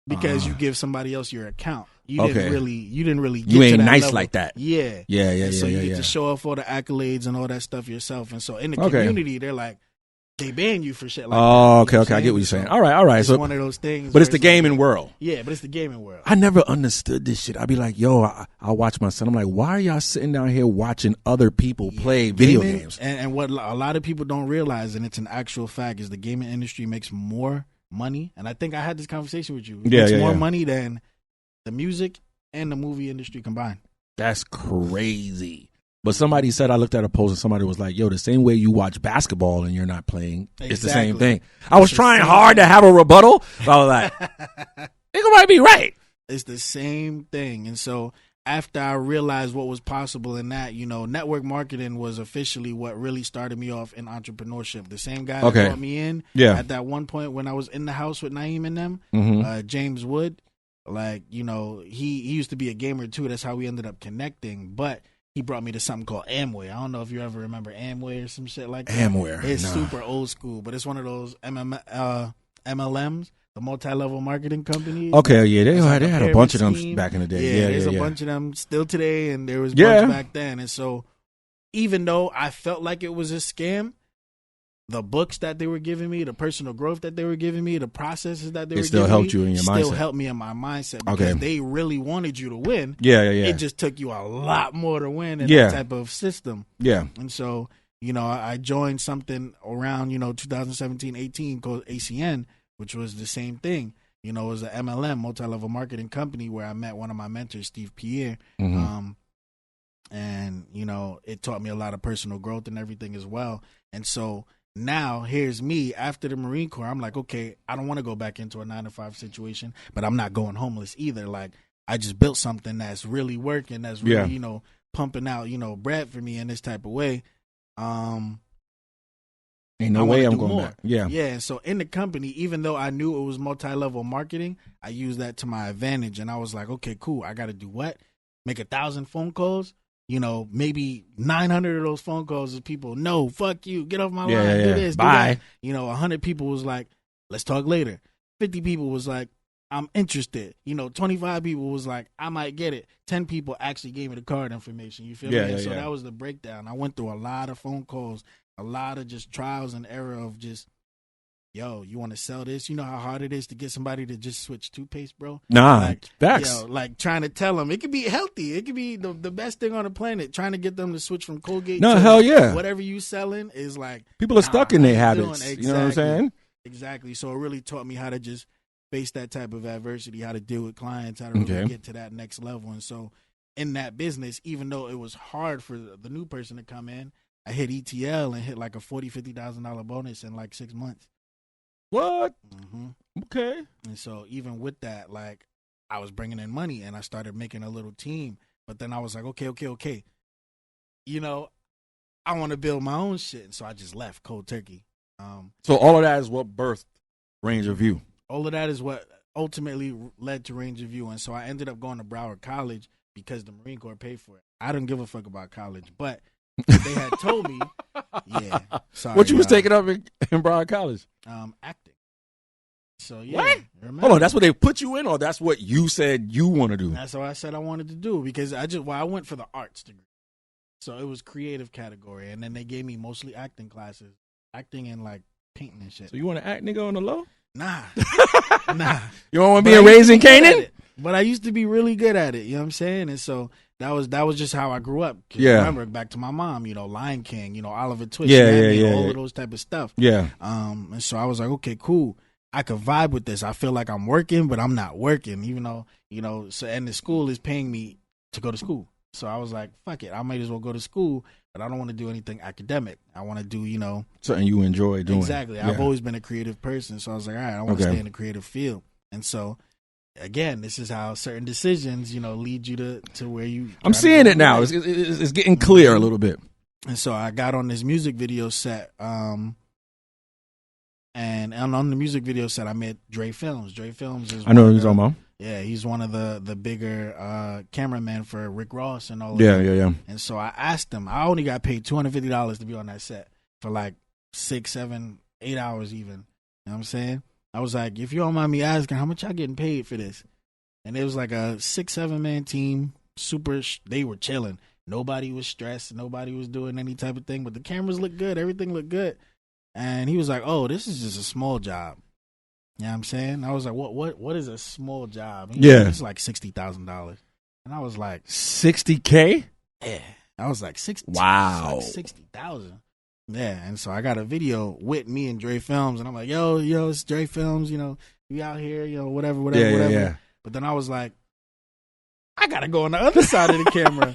because you give somebody else your account. You didn't really get you ain't to that nice level. Like that. Yeah. So you get to show off all the accolades and all that stuff yourself. And so in the community, they're like, they ban you for shit like that. Okay. I get what you're saying. All right. It's one of those things. But it's the gaming world. Yeah, but it's the gaming world. I never understood this shit. I'd be like, yo, I'll watch my son. I'm like, why are y'all sitting down here watching other people play video games? And what a lot of people don't realize, and it's an actual fact, is the gaming industry makes more money. And I think I had this conversation with you. It makes more money than the music and the movie industry combined. That's crazy. But somebody said, I looked at a post and somebody was like, yo, the same way you watch basketball and you're not playing, it's the same thing. I was trying hard to have a rebuttal. So I was like, nigga might be right. It's the same thing. And so after I realized what was possible in that, network marketing was officially what really started me off in entrepreneurship. The same guy that brought me in at that one point when I was in the house with Naeem and them, James Wood, like, he used to be a gamer too. That's how we ended up connecting. But he brought me to something called Amway. I don't know if you ever remember Amway or some shit like that. Amway. It's super old school, but it's one of those MLMs, the multi-level marketing companies. Okay, yeah, they had a bunch of them back in the day. Yeah, there's a bunch of them still today, and there was a bunch back then. And so even though I felt like it was a scam, the books that they were giving me, the personal growth that they were giving me, the processes that they were giving me, helped you in your mindset. Still helped me in my mindset because they really wanted you to win. Yeah. It just took you a lot more to win in that type of system. Yeah. And so, I joined something around, 2017, 18 called ACN, which was the same thing. It was an MLM, multi-level marketing company, where I met one of my mentors, Steve Pierre. And, it taught me a lot of personal growth and everything as well. And so now here's me after the Marine Corps. I'm like, okay, I don't want to go back into a 9-to-5 situation, but I'm not going homeless either. Like, I just built something that's really working, that's really, pumping out, bread for me in this type of way. Ain't no way I'm going back. Yeah. Yeah. So in the company, even though I knew it was multi-level marketing, I used that to my advantage. And I was like, okay, cool. I got to do what? Make 1,000 phone calls. Maybe 900 of those phone calls is people, no, fuck you, get off my line, do this, bye. Do that. 100 people was like, let's talk later. 50 people was like, I'm interested. 25 people was like, I might get it. 10 people actually gave me the card information. You feel me? So that was the breakdown. I went through a lot of phone calls, a lot of just trials and error of just yo, you want to sell this? You know how hard it is to get somebody to just switch toothpaste, bro? Nah, facts. Like trying to tell them it could be healthy. It could be the best thing on the planet. Trying to get them to switch from Colgate to hell yeah. whatever you selling is like. People are stuck in their habits. Exactly. You know what I'm saying? Exactly. So it really taught me how to just face that type of adversity, how to deal with clients, how to really get to that next level. And so in that business, even though it was hard for the new person to come in, I hit ETL and hit like a $40,000-$50,000 bonus in like 6 months. What? Mm-hmm. Okay. And so even with that, like I was bringing in money and I started making a little team. But then I was like, okay. You know, I want to build my own shit. And so I just left cold turkey. So all of that is what birthed Range of View. All of that is what ultimately led to Range of View. And so I ended up going to Broward College because the Marine Corps paid for it. I didn't give a fuck about college, but they had told me, yeah. Sorry, what you was taking up in Broward College? Acting. So yeah. What? Hold on, that's what they put you in, or that's what you said you want to do? That's what I said I wanted to do because I went for the arts degree. So it was creative category, and then they gave me mostly acting classes, acting and like painting and shit. So you want to act, nigga, on the low? Nah. You don't want to be in Raising Canaan? But I used to be really good at it. You know what I'm saying? And so that was just how I grew up. Yeah. Remember, back to my mom, you know, Lion King, you know, Oliver Twist, all of those type of stuff. Yeah. And so I was like, okay, cool. I could vibe with this. I feel like I'm working, but I'm not working, even though, you know, so, and the school is paying me to go to school. So I was like, fuck it. I might as well go to school, but I don't want to do anything academic. I want to do, you know. Something you enjoy doing. Exactly. Yeah. I've always been a creative person. So I was like, all right, I want to stay in the creative field. And so, again, this is how certain decisions, you know, lead you to where you. I'm seeing it now. It's getting clear a little bit. And so I got on this music video set. And on the music video set, I met Dre Films. Dre Films is. I know who you're talking about. Yeah, he's one of the bigger cameramen for Rick Ross and all of that. Yeah. Yeah. And so I asked him. I only got paid $250 to be on that set for like 6, 7, 8 hours even. You know what I'm saying? I was like, if you don't mind me asking, how much y'all getting paid for this? And it was like a 6-7 man team. They were chilling. Nobody was stressed. Nobody was doing any type of thing. But the cameras looked good. Everything looked good. And he was like, oh, this is just a small job. You know what I'm saying? I was like, what is a small job? And it's like $60,000. And I was like, $60K? Yeah. I was like, 60. Wow. Like 60,000. Yeah. And so I got a video with me and Dre Films, and I'm like, yo, it's Dre Films, you know, we out here, you know, whatever. Yeah. But then I was like, I gotta go on the other side of the camera.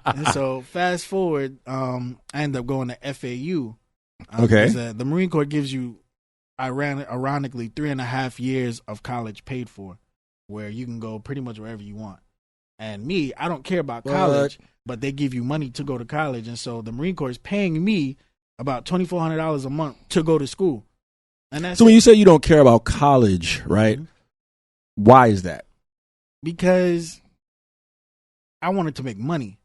And so fast forward, I ended up going to FAU. Okay. The Marine Corps gives you, ironically, 3.5 years of college paid for, where you can go pretty much wherever you want. And me, I don't care about college, but they give you money to go to college. And so the Marine Corps is paying me about $2,400 a month to go to school. And that's so when you say you don't care about college, right? Mm-hmm. Why is that? Because I wanted to make money.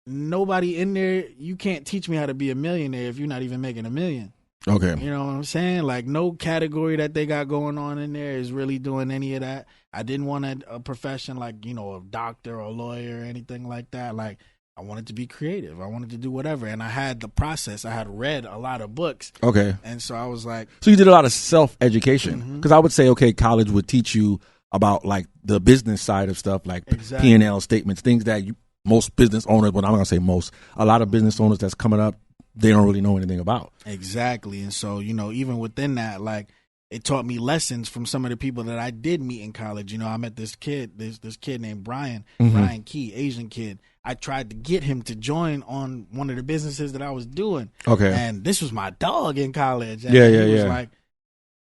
Nobody in there, you can't teach me how to be a millionaire if you're not even making $1 million. Okay. You know what I'm saying? Like, no category that they got going on in there is really doing any of that. I didn't want a profession like, you know, a doctor or a lawyer or anything like that. Like, I wanted to be creative. I wanted to do whatever. And I had the process. I had read a lot of books. Okay. And so I was like. So you did a lot of self-education. Because I would say, okay, college would teach you about, like, the business side of stuff, like P&L statements, things that most business owners, well, I'm not going to say most, a lot of business owners that's coming up, they don't really know anything about. Exactly. And so, you know, even within that, like, it taught me lessons from some of the people that I did meet in college. You know, I met this kid named Brian, Brian Key, Asian kid. I tried to get him to join on one of the businesses that I was doing. Okay. And this was my dog in college. And he was like,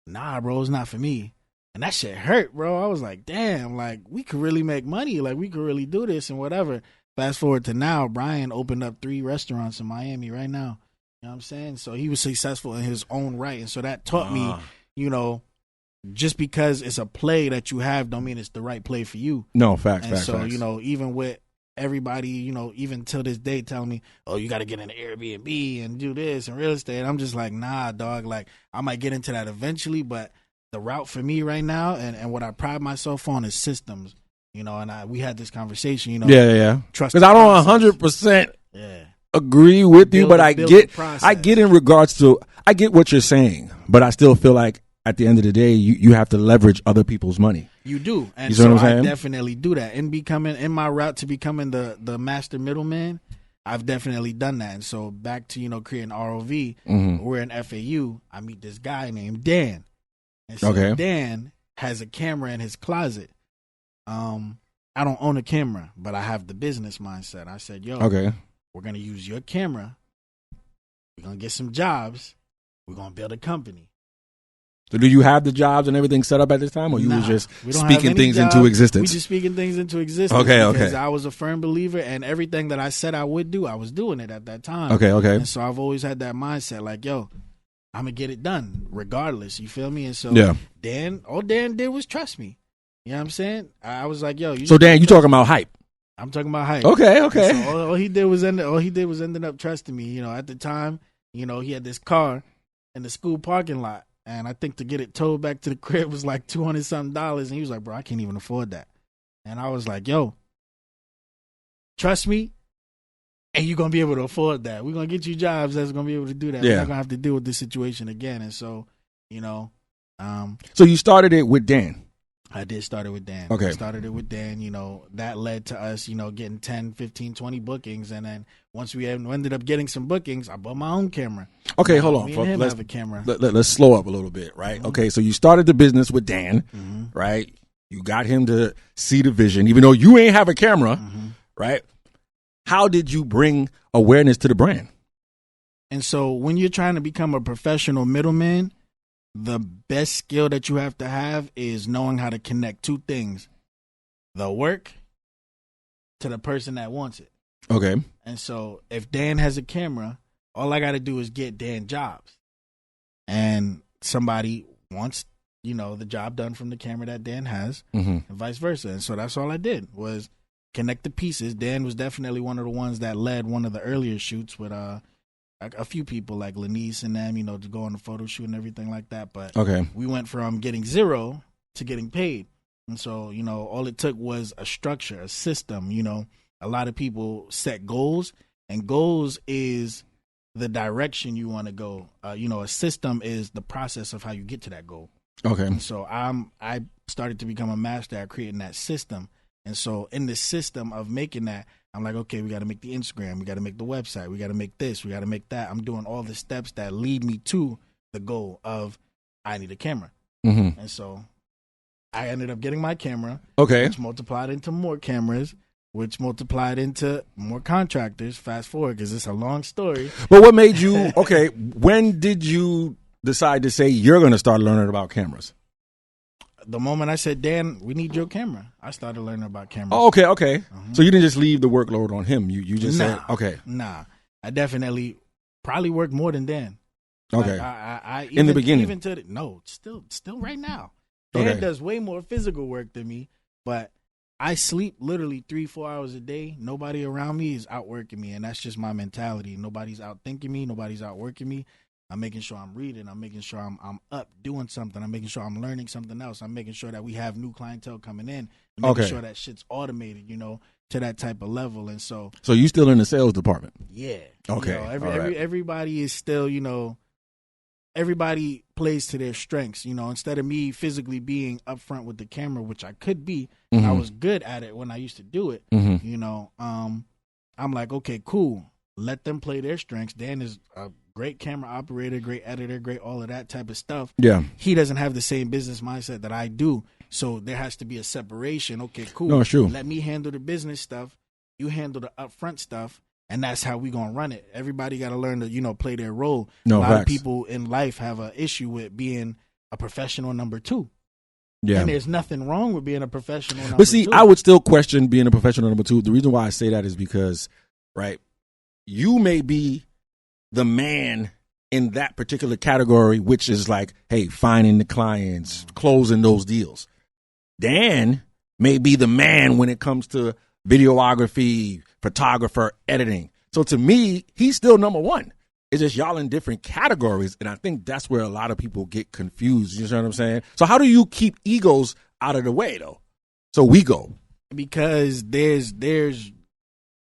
nah, bro, it's not for me. And that shit hurt, bro. I was like, damn, like, we could really make money. Like, we could really do this and whatever. Fast forward to now, Brian opened up 3 restaurants in Miami right now. You know what I'm saying? So he was successful in his own right. And so that taught me, you know, just because it's a play that you have don't mean it's the right play for you. No, facts. You know, even with everybody, you know, even till this day telling me, oh, you got to get an Airbnb and do this and real estate. I'm just like, nah, dog. Like, I might get into that eventually, but the route for me right now and what I pride myself on is systems. You know, and we had this conversation, you know. Yeah. Trust. Because I don't 100% agree with you, but I get in regards to, I get what you're saying. but I still feel like at the end of the day, you have to leverage other people's money. You do. And you see what I'm so I saying? definitely do that. In my route to becoming the master middleman, I've definitely done that. And so back to, creating ROV, we're in FAU. I meet this guy named Dan. And so Dan has a camera in his closet. I don't own a camera, but I have the business mindset. I said, yo, we're going to use your camera. We're going to get some jobs. We're going to build a company. So do you have the jobs and everything set up at this time, or you was just speaking things jobs. into existence? We just speaking things into existence. Because I was a firm believer, and everything that I said I would do, I was doing it at that time. And so I've always had that mindset, like, yo, I'm going to get it done regardless. You feel me? And so all Dan did was trust me. You know what I'm saying? I was like, yo. So Dan, you talking about hype? I'm talking about hype. Okay. So all he did was ended up trusting me. At the time, he had this car in the school parking lot. And I think to get it towed back to the crib was like $200-something. And he was like, bro, I can't even afford that. And I was like, yo, trust me, and you're going to be able to afford that. We're going to get you jobs that's going to be able to do that. We're not going to have to deal with this situation again. And so, So you started it with Dan? I did start it with Dan. Okay. I started it with Dan. That led to us, getting 10, 15, 20 bookings. And then once we ended up getting some bookings, I bought my own camera. Okay, hold on. Me and him have a camera. Let's slow up a little bit, right? Okay, so you started the business with Dan, right? You got him to see the vision, even though you ain't have a camera, right? How did you bring awareness to the brand? And so when you're trying to become a professional middleman, the best skill that you have to have is knowing how to connect two things: the work to the person that wants it. Okay. And so if Dan has a camera, all I got to do is get Dan jobs. And somebody wants, the job done from the camera that Dan has, and vice versa. And so that's all I did was connect the pieces. Dan was definitely one of the ones that led one of the earlier shoots with a few people like Lanice and them, to go on the photo shoot and everything like that. But we went from getting zero to getting paid. And so, all it took was a structure, a system. A lot of people set goals, and goals is the direction you want to go. A system is the process of how you get to that goal. Okay. And so I started to become a master at creating that system. And so in the system of making that, I'm like, okay, we got to make the Instagram. We got to make the website. We got to make this. We got to make that. I'm doing all the steps that lead me to the goal of I need a camera. And so I ended up getting my camera, which multiplied into more cameras, which multiplied into more contractors. Fast forward, because it's a long story. But what made you, when did you decide to say you're going to start learning about cameras? The moment I said, Dan, we need your camera, I started learning about cameras. Oh, okay. So you didn't just leave the workload on him. You just said, okay. Nah, I definitely probably worked more than Dan. Okay. I in the beginning? Even still right now. Dan does way more physical work than me, but I sleep literally 3-4 hours a day. Nobody around me is outworking me, and that's just my mentality. Nobody's outthinking me. Nobody's outworking me. I'm making sure I'm reading. I'm making sure I'm up doing something. I'm making sure I'm learning something else. I'm making sure that we have new clientele coming in. I'm making sure that shit's automated, to that type of level. And so you still in the sales department? Yeah. Okay. Everybody is still, everybody plays to their strengths. Instead of me physically being up front with the camera, which I could be, I was good at it when I used to do it. I'm like, okay, cool. Let them play their strengths. Dan is a great camera operator, great editor, great all of that type of stuff. Yeah. He doesn't have the same business mindset that I do. So there has to be a separation. Okay, cool. No, it's true. Let me handle the business stuff. You handle the upfront stuff. And that's how we going to run it. Everybody got to learn to, play their role. No, a lot facts. of people in life have an issue with being a professional number two. Yeah. And there's nothing wrong with being a professional number two. But see, I would still question being a professional number two. The reason why I say that is because, right, you may be the man in that particular category, which is like, hey, finding the clients, closing those deals. Dan may be the man when it comes to videography, photographer, editing. So to me, he's still number one. It's just y'all in different categories. And I think that's where a lot of people get confused. You know what I'm saying? So how do you keep egos out of the way, though? So we go. Because there's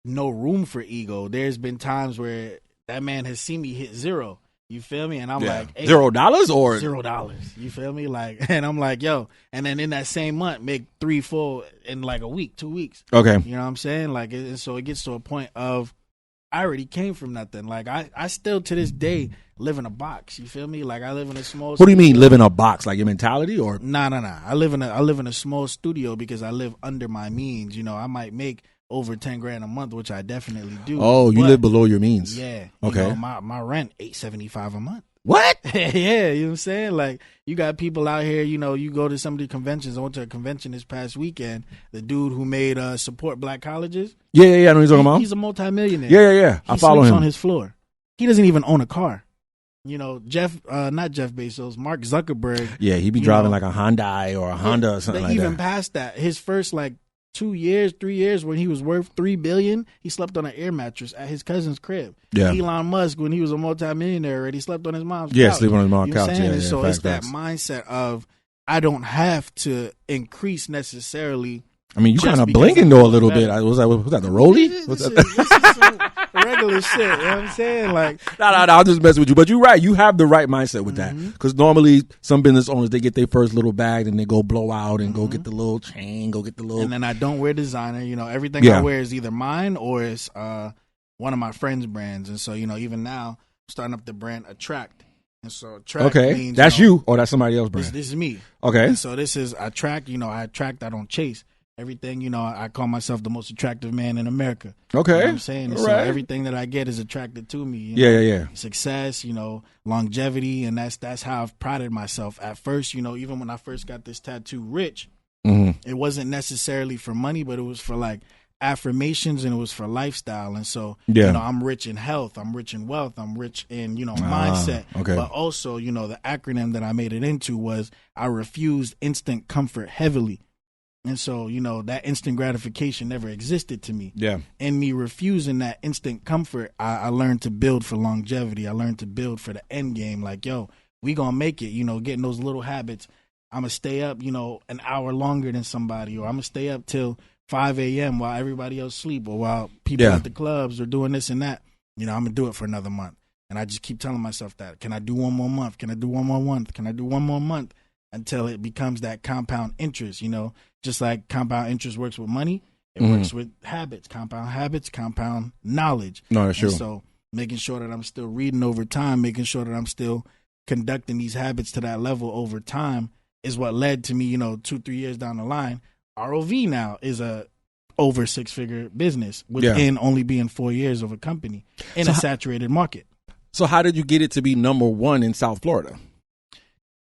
no room for ego. There's been times where that man has seen me hit zero. You feel me? And I'm like, hey, $0 or $0. You feel me? Like, and I'm like, yo, and then in that same month, make 3, 4 in like a week, 2 weeks. Okay. You know what I'm saying? Like, so it gets to a point of, I already came from nothing. Like, I still to this day live in a box. You feel me? Like, I live in a small. What do you mean live in a box? Like your mentality or? Nah. I live in a small studio because I live under my means. You know, I might make over 10 grand a month, which I definitely do. Oh, you live below your means. Yeah. Okay. You know, my rent $875 a month. What? Yeah, you know what I'm saying? Like, you got people out here, you know, you go to some of the conventions. I went to a convention this past weekend. The dude who made Support Black Colleges. Yeah, I know what you're talking about. He's a multimillionaire. Yeah. I follow him. On his floor. He doesn't even own a car. You know, not Jeff Bezos, Mark Zuckerberg. Yeah, he be driving like a Hyundai or a Honda or something like that. Even past that, his first 2 years, 3 years when he was worth $3 billion, he slept on an air mattress at his cousin's crib. Yeah. Elon Musk, when he was a multimillionaire already, slept on his mom's couch. Yeah, sleep on his mom's couch. Yeah, so it's that mindset of, I don't have to increase necessarally. I mean, you kind of blinking though a little bit. Was that the rollie? This is some regular shit. You know what I'm saying? Like, no, I'm just messing with you. But you're right. You have the right mindset with that. Because normally some business owners, they get their first little bag and they go blow out and go get the little chain, go get the little. And then I don't wear designer. You know, everything I wear is either mine or it's one of my friends' brands. And so, you know, even now, I'm starting up the brand Attract. And so Attract means, that's you or that's somebody else's brand? This is me. Okay. And so this is Attract. You know, I attract, I don't chase. Everything, you know, I call myself the most attractive man in America. Okay. You know what I'm saying? And so everything that I get is attracted to me. Yeah. Success, you know, longevity, and that's how I've prided myself. At first, you know, even when I first got this tattoo, Rich, it wasn't necessarily for money, but it was for like affirmations and it was for lifestyle. And so, you know, I'm rich in health, I'm rich in wealth, I'm rich in, you know, mindset. Okay. But also, you know, the acronym that I made it into was I refused instant comfort heavily. And so, you know, that instant gratification never existed to me. Yeah. And me refusing that instant comfort, I learned to build for longevity. I learned to build for the end game. Like, yo, we gonna make it, you know, getting those little habits. I'm gonna stay up, you know, an hour longer than somebody, or I'm gonna stay up till 5 a.m. while everybody else sleep, or while people at the clubs are doing this and that. You know, I'm gonna do it for another month. And I just keep telling myself that. Can I do one more month? Can I do one more month? Can I do one more month? Until it becomes that compound interest, you know, just like compound interest works with money, it works with habits, compound knowledge. No, that's true. So making sure that I'm still reading over time, making sure that I'm still conducting these habits to that level over time is what led to me, you know, 2-3 years down the line. ROV now is a over 6-figure business within only being 4 years of a company in a saturated market. So how did you get it to be number one in South Florida?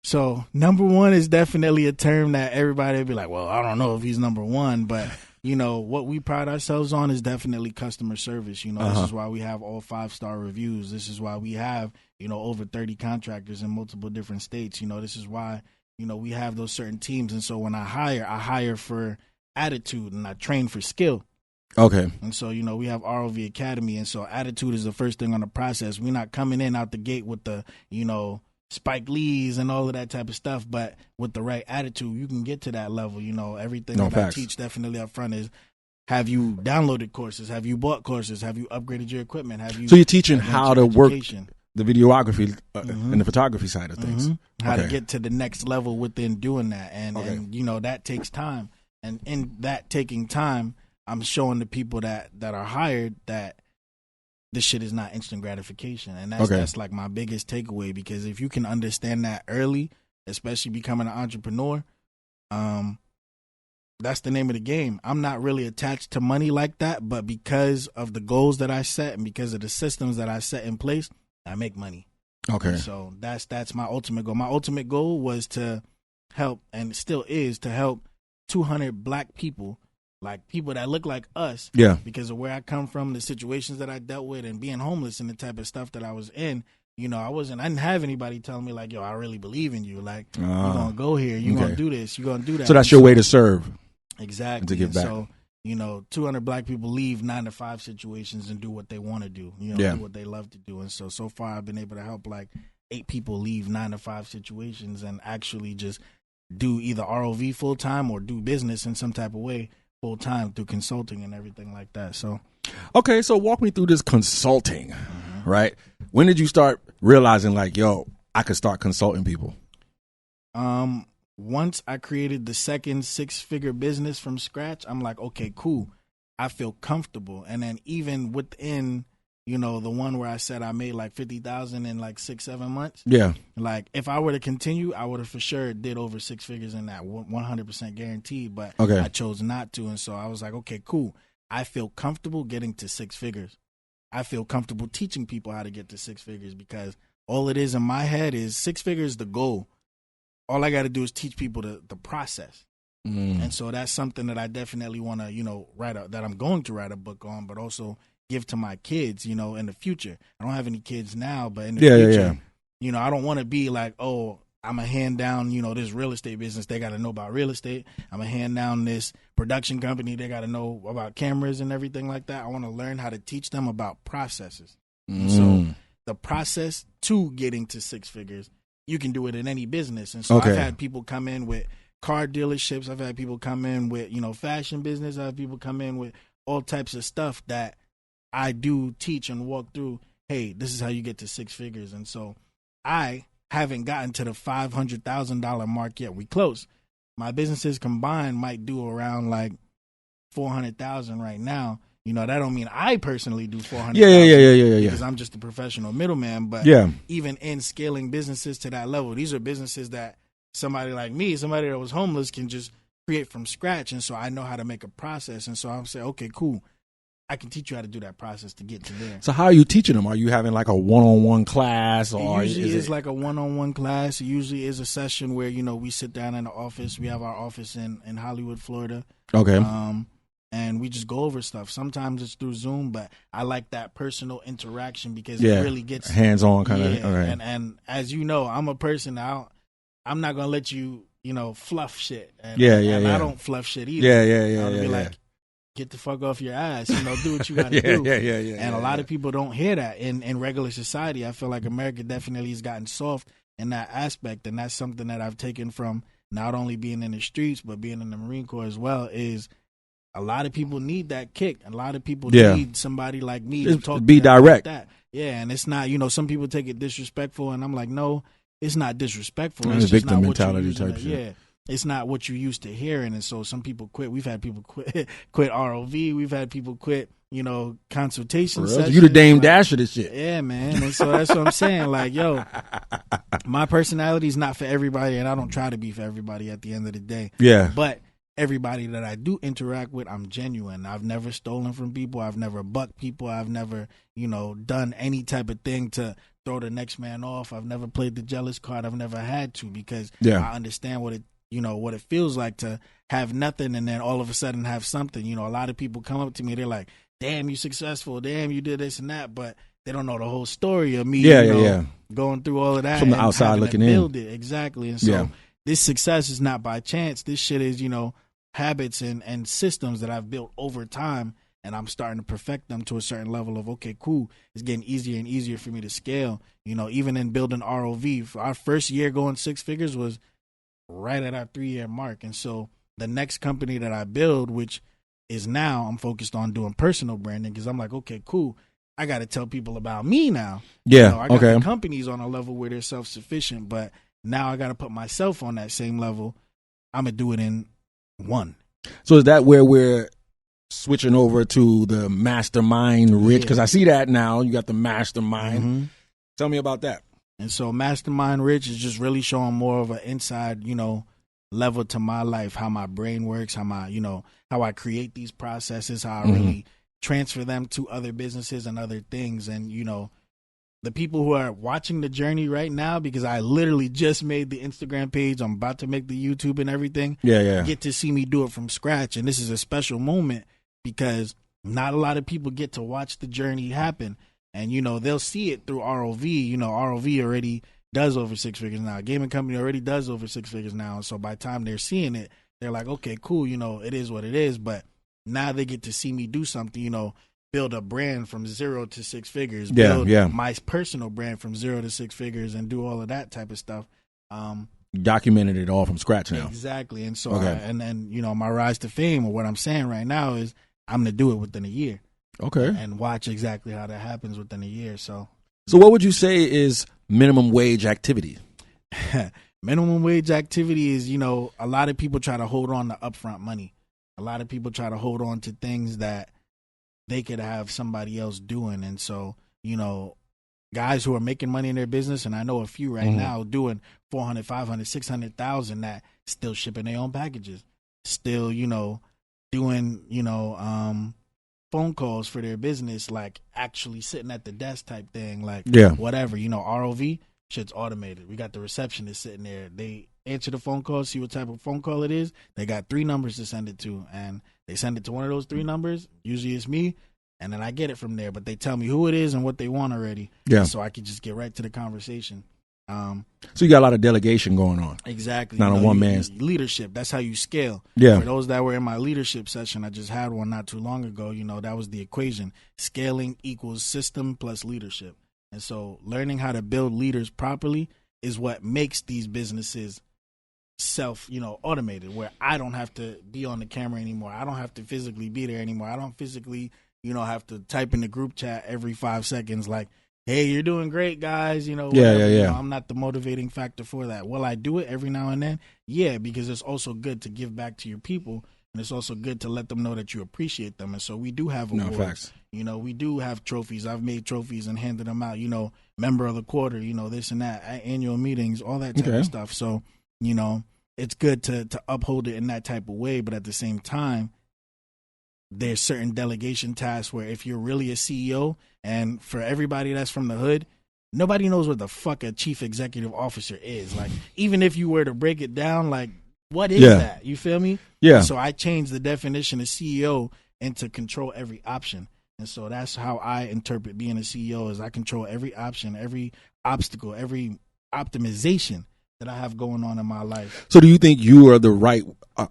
So number one is definitely a term that everybody would be like, well, I don't know if he's number one, but you know, what we pride ourselves on is definitely customer service. You know, this is why we have all 5-star reviews. This is why we have, you know, over 30 contractors in multiple different states. You know, this is why, you know, we have those certain teams. And so when I hire for attitude and I train for skill. Okay. And so, you know, we have ROV Academy. And so attitude is the first thing on the process. We're not coming in out the gate with the, you know, Spike Lee's and all of that type of stuff, but with the right attitude, you can get to that level. You know, everything I teach definitely up front is, have you downloaded courses? Have you bought courses? Have you upgraded your equipment? Have you? So you're teaching how to work the videography and the photography side of things. How to get to the next level within doing that. And you know, that takes time. And in that taking time, I'm showing the people that are hired that this shit is not instant gratification. And that's like my biggest takeaway, because if you can understand that early, especially becoming an entrepreneur, that's the name of the game. I'm not really attached to money like that, but because of the goals that I set and because of the systems that I set in place, I make money. Okay. And so that's my ultimate goal. My ultimate goal was to help, and still is, to help 200 black people, like people that look like us, because of where I come from, the situations that I dealt with, and being homeless and the type of stuff that I was in. You know, I didn't have anybody telling me like, yo, I really believe in you. Like, you're going to go here. You're going to do this. You're going to do that. So that's your way to serve. Exactly. To give back. So, you know, 200 black people leave 9-to-5 situations and do what they want to do, you know, do what they love to do. And so far I've been able to help like 8 people leave 9-to-5 situations and actually just do either ROV full time or do business in some type of way full time through consulting and everything like that. So, okay. So walk me through this consulting, right? When did you start realizing like, yo, I could start consulting people? Once I created the second 6-figure business from scratch, I'm like, okay, cool. I feel comfortable. And then even within, the one where I said I made like 50,000 in like 6-7 months. Yeah. Like if I were to continue, I would have for sure did over 6 figures in that, 100% guaranteed. But I chose not to. And so I was like, okay, cool. I feel comfortable getting to 6 figures. I feel comfortable teaching people how to get to 6 figures because all it is in my head is 6 figures the goal. All I got to do is teach people the process. And so that's something that I definitely want to, that I'm going to write a book on, but also give to my kids, in the future. I don't have any kids now, but in the future, I don't want to be like, oh, I'm going to hand down, this real estate business. They got to know about real estate. I'm going to hand down this production company. They got to know about cameras and everything like that. I want to learn how to teach them about processes. So the process to getting to 6 figures, you can do it in any business. And so I've had people come in with car dealerships. I've had people come in with, fashion business. I have people come in with all types of stuff that I do teach and walk through. Hey, this is how you get to 6 figures. And so I haven't gotten to the $500,000 mark yet. We close. My businesses combined might do around like 400,000 right now. That don't mean I personally do 400,000. Yeah. Because I'm just a professional middleman. But even in scaling businesses to that level, these are businesses that somebody like me, somebody that was homeless, can just create from scratch. And so I know how to make a process. And so I'm saying, okay, cool. I can teach you how to do that process to get to there. So how are you teaching them? Are you having like a one-on-one class? Or it usually is like a one-on-one class. It usually is a session where, we sit down in the office. We have our office in Hollywood, Florida. Okay. And we just go over stuff. Sometimes it's through Zoom, but I like that personal interaction because it really gets hands-on kind of. Okay. And as you know, I'm a person I'm not gonna let you, fluff shit. And I don't fluff shit either. I'll be like, get the fuck off your ass. Do what you gotta do. And a lot of people don't hear that in regular society. I feel like America definitely has gotten soft in that aspect, and that's something that I've taken from not only being in the streets but being in the Marine Corps as well. Is a lot of people need that kick. A lot of people need somebody like me to talk be to them direct. Like that. Yeah, and it's not, some people take it disrespectful, and I'm like, no, it's not disrespectful. It's just victim not mentality what you type shit. Yeah, it's not what you used to hearing, and so some people quit. We've had people quit ROV. We've had people quit, consultation sessions. You the Dame Dash of this shit. Yeah, man. And so that's what I'm saying. Like, yo, my personality is not for everybody, and I don't try to be for everybody at the end of the day. Yeah. But everybody that I do interact with, I'm genuine. I've never stolen from people. I've never bucked people. I've never, done any type of thing to throw the next man off. I've never played the jealous card. I've never had to because I understand what it feels like to have nothing and then all of a sudden have something. A lot of people come up to me. They're like, damn, you successful. Damn, you did this and that. But they don't know the whole story of me, going through all of that. From the outside looking in. Build it. Exactly. And so this success is not by chance. This shit is, habits and systems that I've built over time, and I'm starting to perfect them to a certain level of, okay, cool. It's getting easier and easier for me to scale. Even in building ROV, for our first year going 6 figures was right at our 3-year mark. And so the next company that I build, which is now I'm focused on doing personal branding because I'm like, okay, cool. I got to tell people about me now. Yeah. I got the companies on a level where they're self-sufficient, but now I got to put myself on that same level. I'm going to do it in one. So is that where we're switching over to the mastermind rich? Because I see that now. You got the mastermind. Mm-hmm. Tell me about that. And so mastermind rich is just really showing more of an inside, level to my life, how my brain works, how I create these processes, how I really transfer them to other businesses and other things. And, the people who are watching the journey right now, because I literally just made the Instagram page, I'm about to make the YouTube and everything. Get to see me do it from scratch. And this is a special moment because not a lot of people get to watch the journey happen. And, they'll see it through ROV. ROV already does over 6 figures now. A gaming company already does over 6 figures now. And so by the time they're seeing it, they're like, okay, cool. It is what it is. But now they get to see me do something, build a brand from 0 to 6 figures, build my personal brand from 0 to 6 figures and do all of that type of stuff. Documented it all from scratch now. Exactly. And so, and then, my rise to fame, or what I'm saying right now is I'm going to do it within a year. Okay. And watch exactly how that happens within a year. So So what would you say is minimum wage activity? Minimum wage activity is, a lot of people try to hold on to upfront money. A lot of people try to hold on to things that they could have somebody else doing. And so, guys who are making money in their business, and I know a few right now doing 400, 500, 600,000 that still shipping their own packages, still, doing, phone calls for their business, like actually sitting at the desk type thing, like whatever, ROV, shit's automated. We got the receptionist sitting there. They answer the phone call, see what type of phone call it is. They got 3 numbers to send it to, and they send it to one of those 3 numbers. Usually it's me, and then I get it from there. But they tell me who it is and what they want already, so I can just get right to the conversation. So you got a lot of delegation going on. Exactly. Not a one man leadership. That's how you scale. Yeah. For those that were in my leadership session, I just had one not too long ago. That was the equation: scaling equals system plus leadership. And so learning how to build leaders properly is what makes these businesses automated, where I don't have to be on the camera anymore. I don't have to physically be there anymore. I don't physically, have to type in the group chat every 5 seconds like, hey, you're doing great, guys. Yeah. I'm not the motivating factor for that. Will I do it every now and then? Yeah, because it's also good to give back to your people, and it's also good to let them know that you appreciate them. And so we do have awards. No, facts. We do have trophies. I've made trophies and handed them out, member of the quarter, this and that, at annual meetings, all that type of stuff. So, it's good to uphold it in that type of way. But at the same time, there's certain delegation tasks where if you're really a CEO, and for everybody that's from the hood, nobody knows what the fuck a chief executive officer is. Like, even if you were to break it down, like, what is that? You feel me? Yeah. So I changed the definition of CEO into control every option. And so that's how I interpret being a CEO, is I control every option, every obstacle, every optimization that I have going on in my life. So do you think you are the right,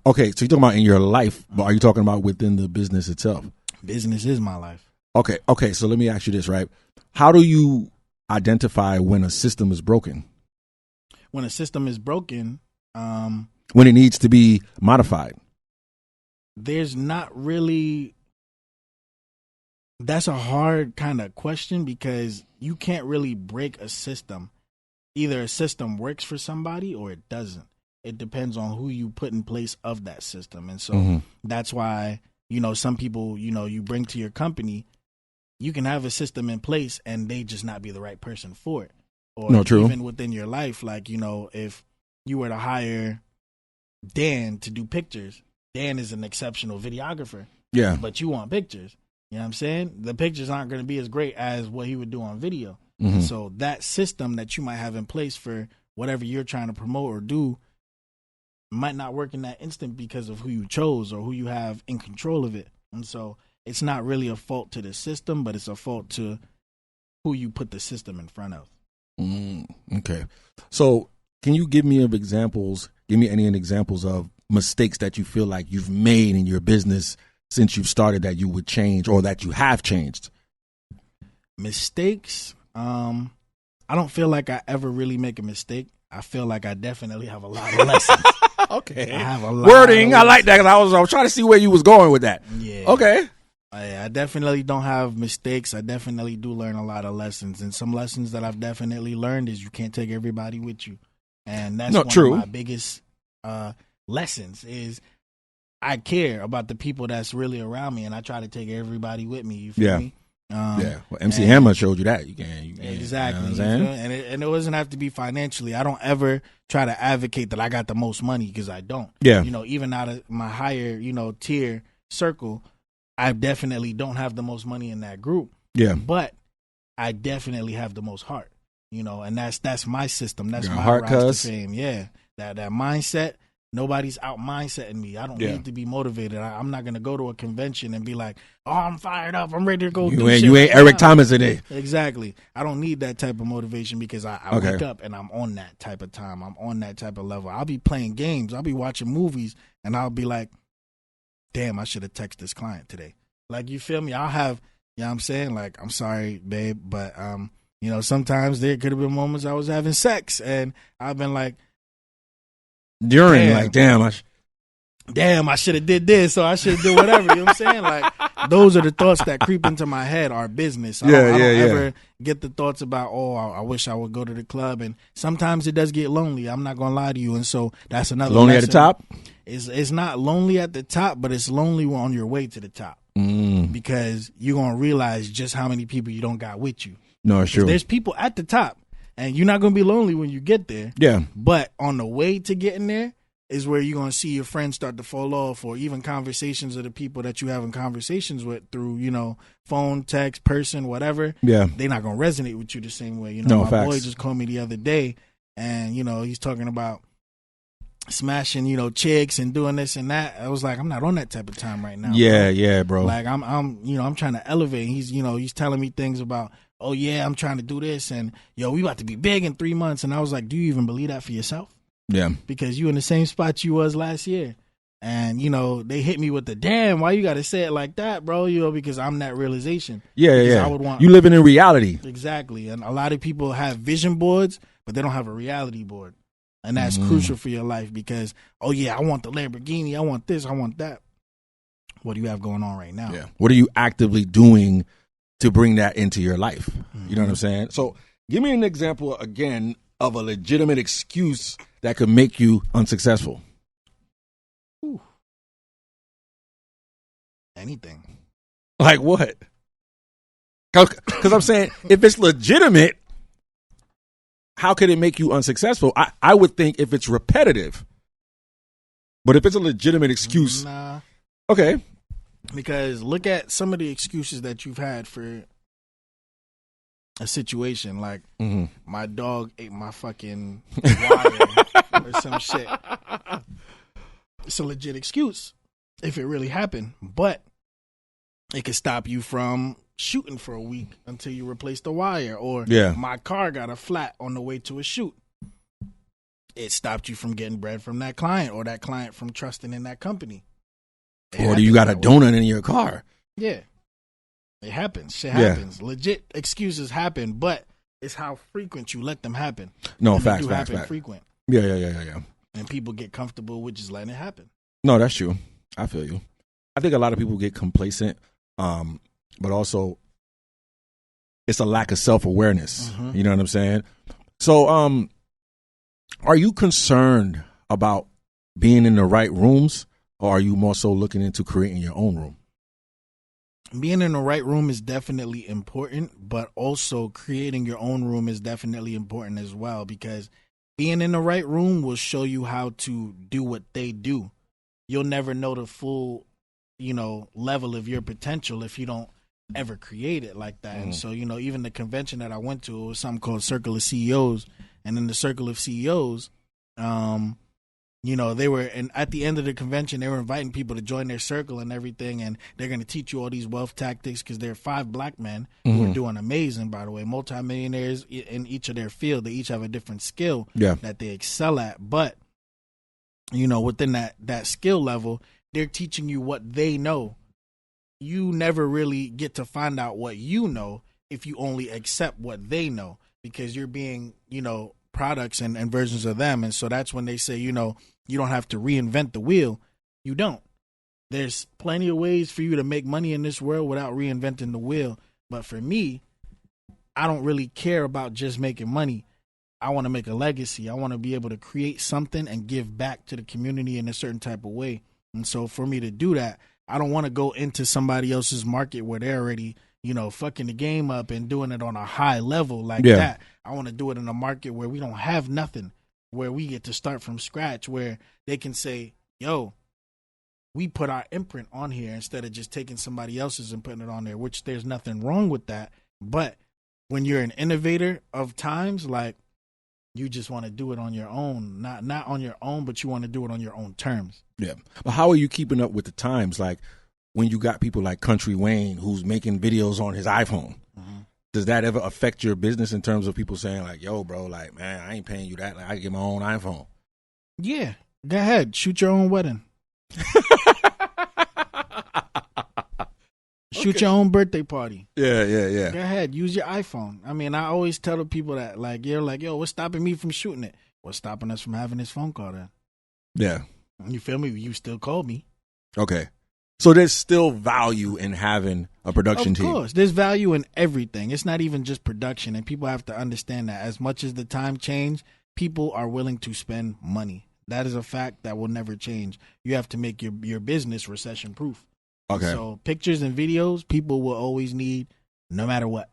okay, so you're talking about in your life, but are you talking about within the business itself? Business is my life. Okay, so let me ask you this, right? How do you identify when a system is broken? When a system is broken, when it needs to be modified? There's not really, that's a hard kind of question, because you can't really break a system. Either a system works for somebody or it doesn't. It depends on who you put in place of that system. And so that's why, some people, you bring to your company, you can have a system in place and they just not be the right person for it. Or even within your life, like, if you were to hire Dan to do pictures, Dan is an exceptional videographer. Yeah. But you want pictures. You know what I'm saying? The pictures aren't going to be as great as what he would do on video. So that system that you might have in place for whatever you're trying to promote or do might not work in that instant because of who you chose or who you have in control of it. And so it's not really a fault to the system, but it's a fault to who you put the system in front of. Okay. So can you give me examples of mistakes that you feel like you've made in your business since you've started that you would change or that you have changed? Mistakes? I don't feel like I ever really make a mistake. I feel like I definitely have a lot of lessons. Okay. I have a lot wording. I like that, because I was trying to see where you was going with that. Yeah. Okay. I definitely don't have mistakes. I definitely do learn a lot of lessons. And some lessons that I've definitely learned is you can't take everybody with you. And that's one of my biggest lessons is I care about the people that's really around me, and I try to take everybody with me. You feel me? Well, MC Hammer showed you that. You can exactly. You know and it doesn't have to be financially. I don't ever try to advocate that I got the most money, because I don't. Yeah. Even out of my higher, tier circle, I definitely don't have the most money in that group. Yeah. But I definitely have the most heart. And that's my system. That's my heart, rise to fame. Yeah. That mindset. Nobody's out mindsetting me. I don't need to be motivated. I'm not going to go to a convention and be like, oh, I'm fired up. I'm ready to go do shit. You ain't Eric Thomas today. Exactly. I don't need that type of motivation, because I wake up and I'm on that type of time. I'm on that type of level. I'll be playing games. I'll be watching movies, and I'll be like, damn, I should have texted this client today. Like, you feel me? I'll have, you know what I'm saying? Like, I'm sorry, babe, but, sometimes there could have been moments I was having sex, and I've been like, damn, I should have did this, or I should have did whatever. You know what I'm saying? Like, those are the thoughts that creep into my head. Our business. I don't ever get the thoughts about, oh, I wish I would go to the club. And sometimes it does get lonely. I'm not going to lie to you. And so that's another lonely lesson. At the top? It's not lonely at the top, but it's lonely on your way to the top. Because you're going to realize just how many people you don't got with you. No, it's true. There's people at the top, and you're not going to be lonely when you get there. Yeah. But on the way to getting there is where you're going to see your friends start to fall off, or even conversations of the people that you having conversations with through, phone, text, person, whatever. Yeah. They're not going to resonate with you the same way. No, my facts. boy just called me the other day, and, he's talking about smashing, chicks and doing this and that. I was like, I'm not on that type of time right now. Yeah, bro. Like I'm trying to elevate. He's telling me things about, oh yeah, I'm trying to do this, and we about to be big in 3 months. And I was like, do you even believe that for yourself? Yeah. Because you in the same spot you was last year. And, they hit me with the, damn, why you got to say it like that, bro? Because I'm that realization. Yeah. I would want, you living in reality. Exactly. And a lot of people have vision boards, but they don't have a reality board. And that's crucial for your life because, oh, yeah, I want the Lamborghini. I want this. I want that. What do you have going on right now? Yeah. What are you actively doing to bring that into your life? You know what I'm saying? So give me an example, again, of a legitimate excuse that could make you unsuccessful. Ooh. Anything. Like what? Because I'm saying if it's legitimate, how could it make you unsuccessful? I would think if it's repetitive. But if it's a legitimate excuse. Nah. Okay. Because look at some of the excuses that you've had for a situation. Like, my dog ate my fucking wire or some shit. It's a legit excuse if it really happened. But it could stop you from shooting for a week until you replace the wire, or my car got a flat on the way to a shoot. It stopped you from getting bread from that client, or that client from trusting in that company. Or do you got a donut in your car? Yeah. It happens. Shit happens. Legit excuses happen, but it's how frequent you let them happen. No, and facts, they do facts, happen facts. frequent. Yeah. And people get comfortable with just letting it happen. No, that's true. I feel you. I think a lot of people get complacent, but also it's a lack of self-awareness. You know what I'm saying? So are you concerned about being in the right rooms, or are you more so looking into creating your own room? Being in the right room is definitely important, but also creating your own room is definitely important as well, because being in the right room will show you how to do what they do. You'll never know the full, level of your potential if you don't ever create it like that. And so, even the convention that I went to, it was something called Circle of CEOs. And in the Circle of CEOs, they were, and at the end of the convention, they were inviting people to join their circle and everything. And they're going to teach you all these wealth tactics, because there are 5 black men who are doing amazing, by the way, multimillionaires in each of their field. They each have a different skill that they excel at. But, within that skill level, they're teaching you what they know. You never really get to find out what you know if you only accept what they know, because you're being, products and versions of them. And so that's when they say, you don't have to reinvent the wheel. You don't. There's plenty of ways for you to make money in this world without reinventing the wheel. But for me, I don't really care about just making money. I want to make a legacy. I want to be able to create something and give back to the community in a certain type of way. And so for me to do that, I don't want to go into somebody else's market where they're already, fucking the game up and doing it on a high level like that. I want to do it in a market where we don't have nothing, where we get to start from scratch, where they can say, yo, we put our imprint on here instead of just taking somebody else's and putting it on there, which there's nothing wrong with that. But when you're an innovator of times, like, you just want to do it on your own, not on your own, but you want to do it on your own terms. Yeah. But how are you keeping up with the times? Like, when you got people like Country Wayne who's making videos on his iPhone, does that ever affect your business in terms of people saying like, yo, bro, like, man, I ain't paying you that. Like, I get my own iPhone. Yeah. Go ahead. Shoot your own wedding. Shoot your own birthday party. Yeah. Go ahead. Use your iPhone. I mean, I always tell the people that, like, you're like, yo, what's stopping me from shooting it? What's stopping us from having this phone call then? Yeah. You feel me? You still call me. Okay. So there's still value in having a production team. Of course, there's value in everything. It's not even just production, and people have to understand that. As much as the time change, people are willing to spend money. That is a fact that will never change. You have to make your business recession proof. Okay. So pictures and videos, people will always need, no matter what.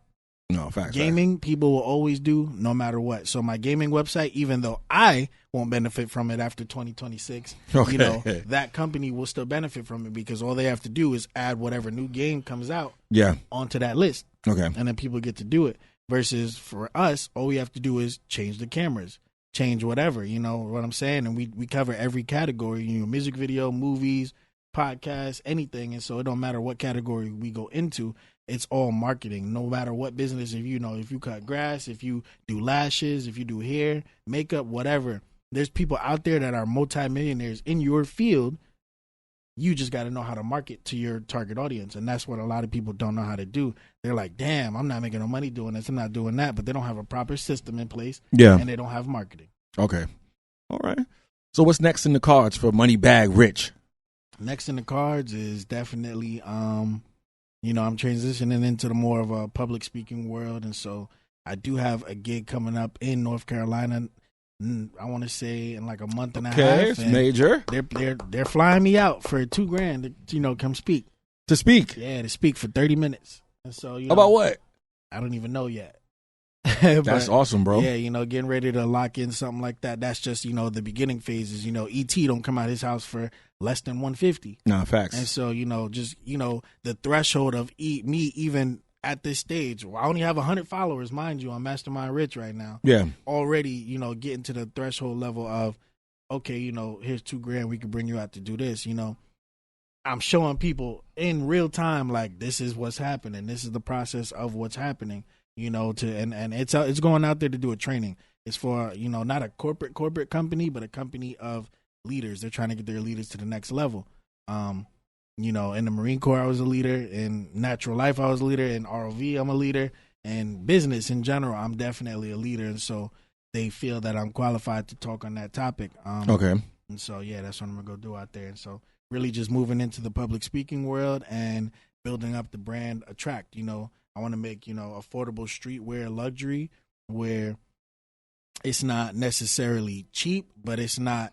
No, facts. Gaming, people will always do, no matter what. So my gaming website, even though I won't benefit from it after 2026, that company will still benefit from it because all they have to do is add whatever new game comes out onto that list. Okay. And then people get to do it. Versus for us, all we have to do is change the cameras, change whatever, you know what I'm saying? And we cover every category, music video, movies, podcasts, anything. And so it don't matter what category we go into. It's all marketing, no matter what business. If you cut grass, if you do lashes, if you do hair, makeup, whatever, there's people out there that are multimillionaires in your field. You just got to know how to market to your target audience. And that's what a lot of people don't know how to do. They're like, damn, I'm not making no money doing this. I'm not doing that. But they don't have a proper system in place. Yeah. And they don't have marketing. Okay. All right. So what's next in the cards for Moneybag Rich? Next in the cards is definitely, I'm transitioning into the more of a public speaking world. And so I do have a gig coming up in North Carolina. I want to say in like a month and a half. Okay, it's major. They're flying me out for $2,000 to come speak. To speak? Yeah, to speak for 30 minutes. And so about what? I don't even know yet. That's awesome, bro. Yeah, getting ready to lock in something like that. That's just, the beginning phases. E.T. don't come out his house for less than $150. Nah, facts. And so, the threshold of me even at this stage, I only have 100 followers, mind you, on Mastermind Rich right now. Yeah. Already, getting to the threshold level of, okay, here's $2,000, we could bring you out to do this, I'm showing people in real time, like, this is what's happening. This is the process of what's happening, and it's going out there to do a training. It's for, not a corporate company, but a company of leaders. They're trying to get their leaders to the next level. In the Marine Corps, I was a leader. In natural life, I was a leader. In ROV, I'm a leader. And business in general, I'm definitely a leader. And so they feel that I'm qualified to talk on that topic. Okay. And so, that's what I'm going to go do out there. And so really just moving into the public speaking world and building up the brand Attract. I want to make, affordable streetwear luxury where it's not necessarily cheap, but it's not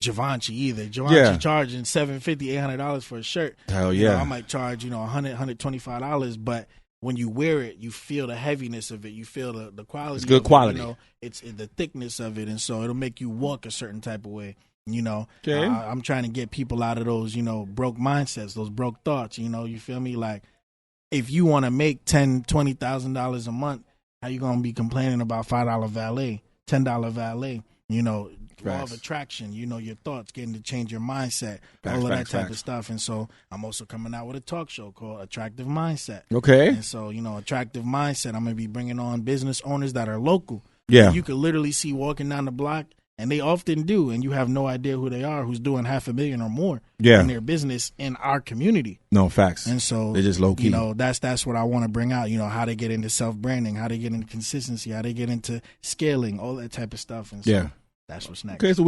Givenchy either. Givenchy charging $750, $800 for a shirt. Hell yeah. I might charge, $100, $125, but when you wear it, you feel the heaviness of it. You feel the quality. It's good quality. It's the thickness of it, and so it'll make you walk a certain type of way. Okay. I'm trying to get people out of those, broke mindsets, those broke thoughts. You feel me? Like, if you want to make $10,000, $20,000 a month, how you gonna be complaining about $5 valet, $10 valet? Law of attraction, your thoughts, getting to change your mindset, all of that type of stuff. And so I'm also coming out with a talk show called Attractive Mindset. Okay. And so, Attractive Mindset, I'm going to be bringing on business owners that are local. Yeah. You could literally see walking down the block, and they often do, and you have no idea who they are, who's doing $500,000 or more in their business in our community. No, facts. And so, they're just low key. That's what I want to bring out, how they get into self-branding, how they get into consistency, how they get into scaling, all that type of stuff. And so, that's what's next. Okay, so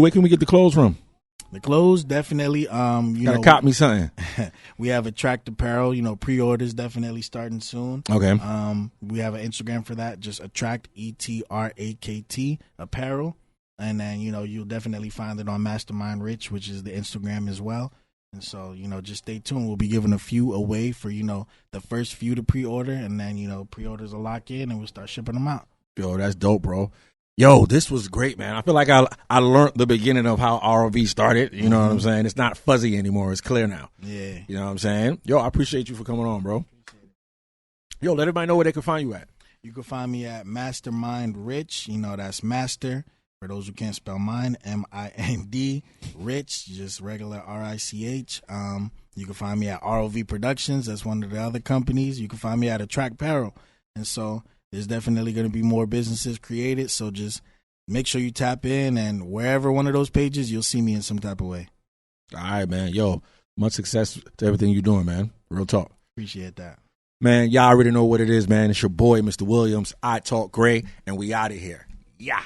where can we get the clothes from? The clothes, definitely. Gotta cop me something. We have Attract Apparel. Pre-orders definitely starting soon. Okay. We have an Instagram for that. Just Attract ETRAKT Apparel, and then you'll definitely find it on Mastermind Rich, which is the Instagram as well. And so just stay tuned. We'll be giving a few away for the first few to pre-order, and then pre-orders will lock in, and we'll start shipping them out. Yo, that's dope, bro. Yo, this was great, man. I feel like I learned the beginning of how ROV started. You know what I'm saying? It's not fuzzy anymore. It's clear now. Yeah. You know what I'm saying? Yo, I appreciate you for coming on, bro. Yo, let everybody know where they can find you at. You can find me at Mastermind Rich. That's master. For those who can't spell mine, MIND, Rich, just regular RICH. You can find me at ROV Productions. That's one of the other companies. You can find me at Attract Apparel. And so there's definitely going to be more businesses created, so just make sure you tap in, and wherever one of those pages, you'll see me in some type of way. All right, man. Yo, much success to everything you're doing, man. Real talk. Appreciate that. Man, y'all already know what it is, man. It's your boy, Mr. Williams. I Talk Gray, and we out of here. Yeah.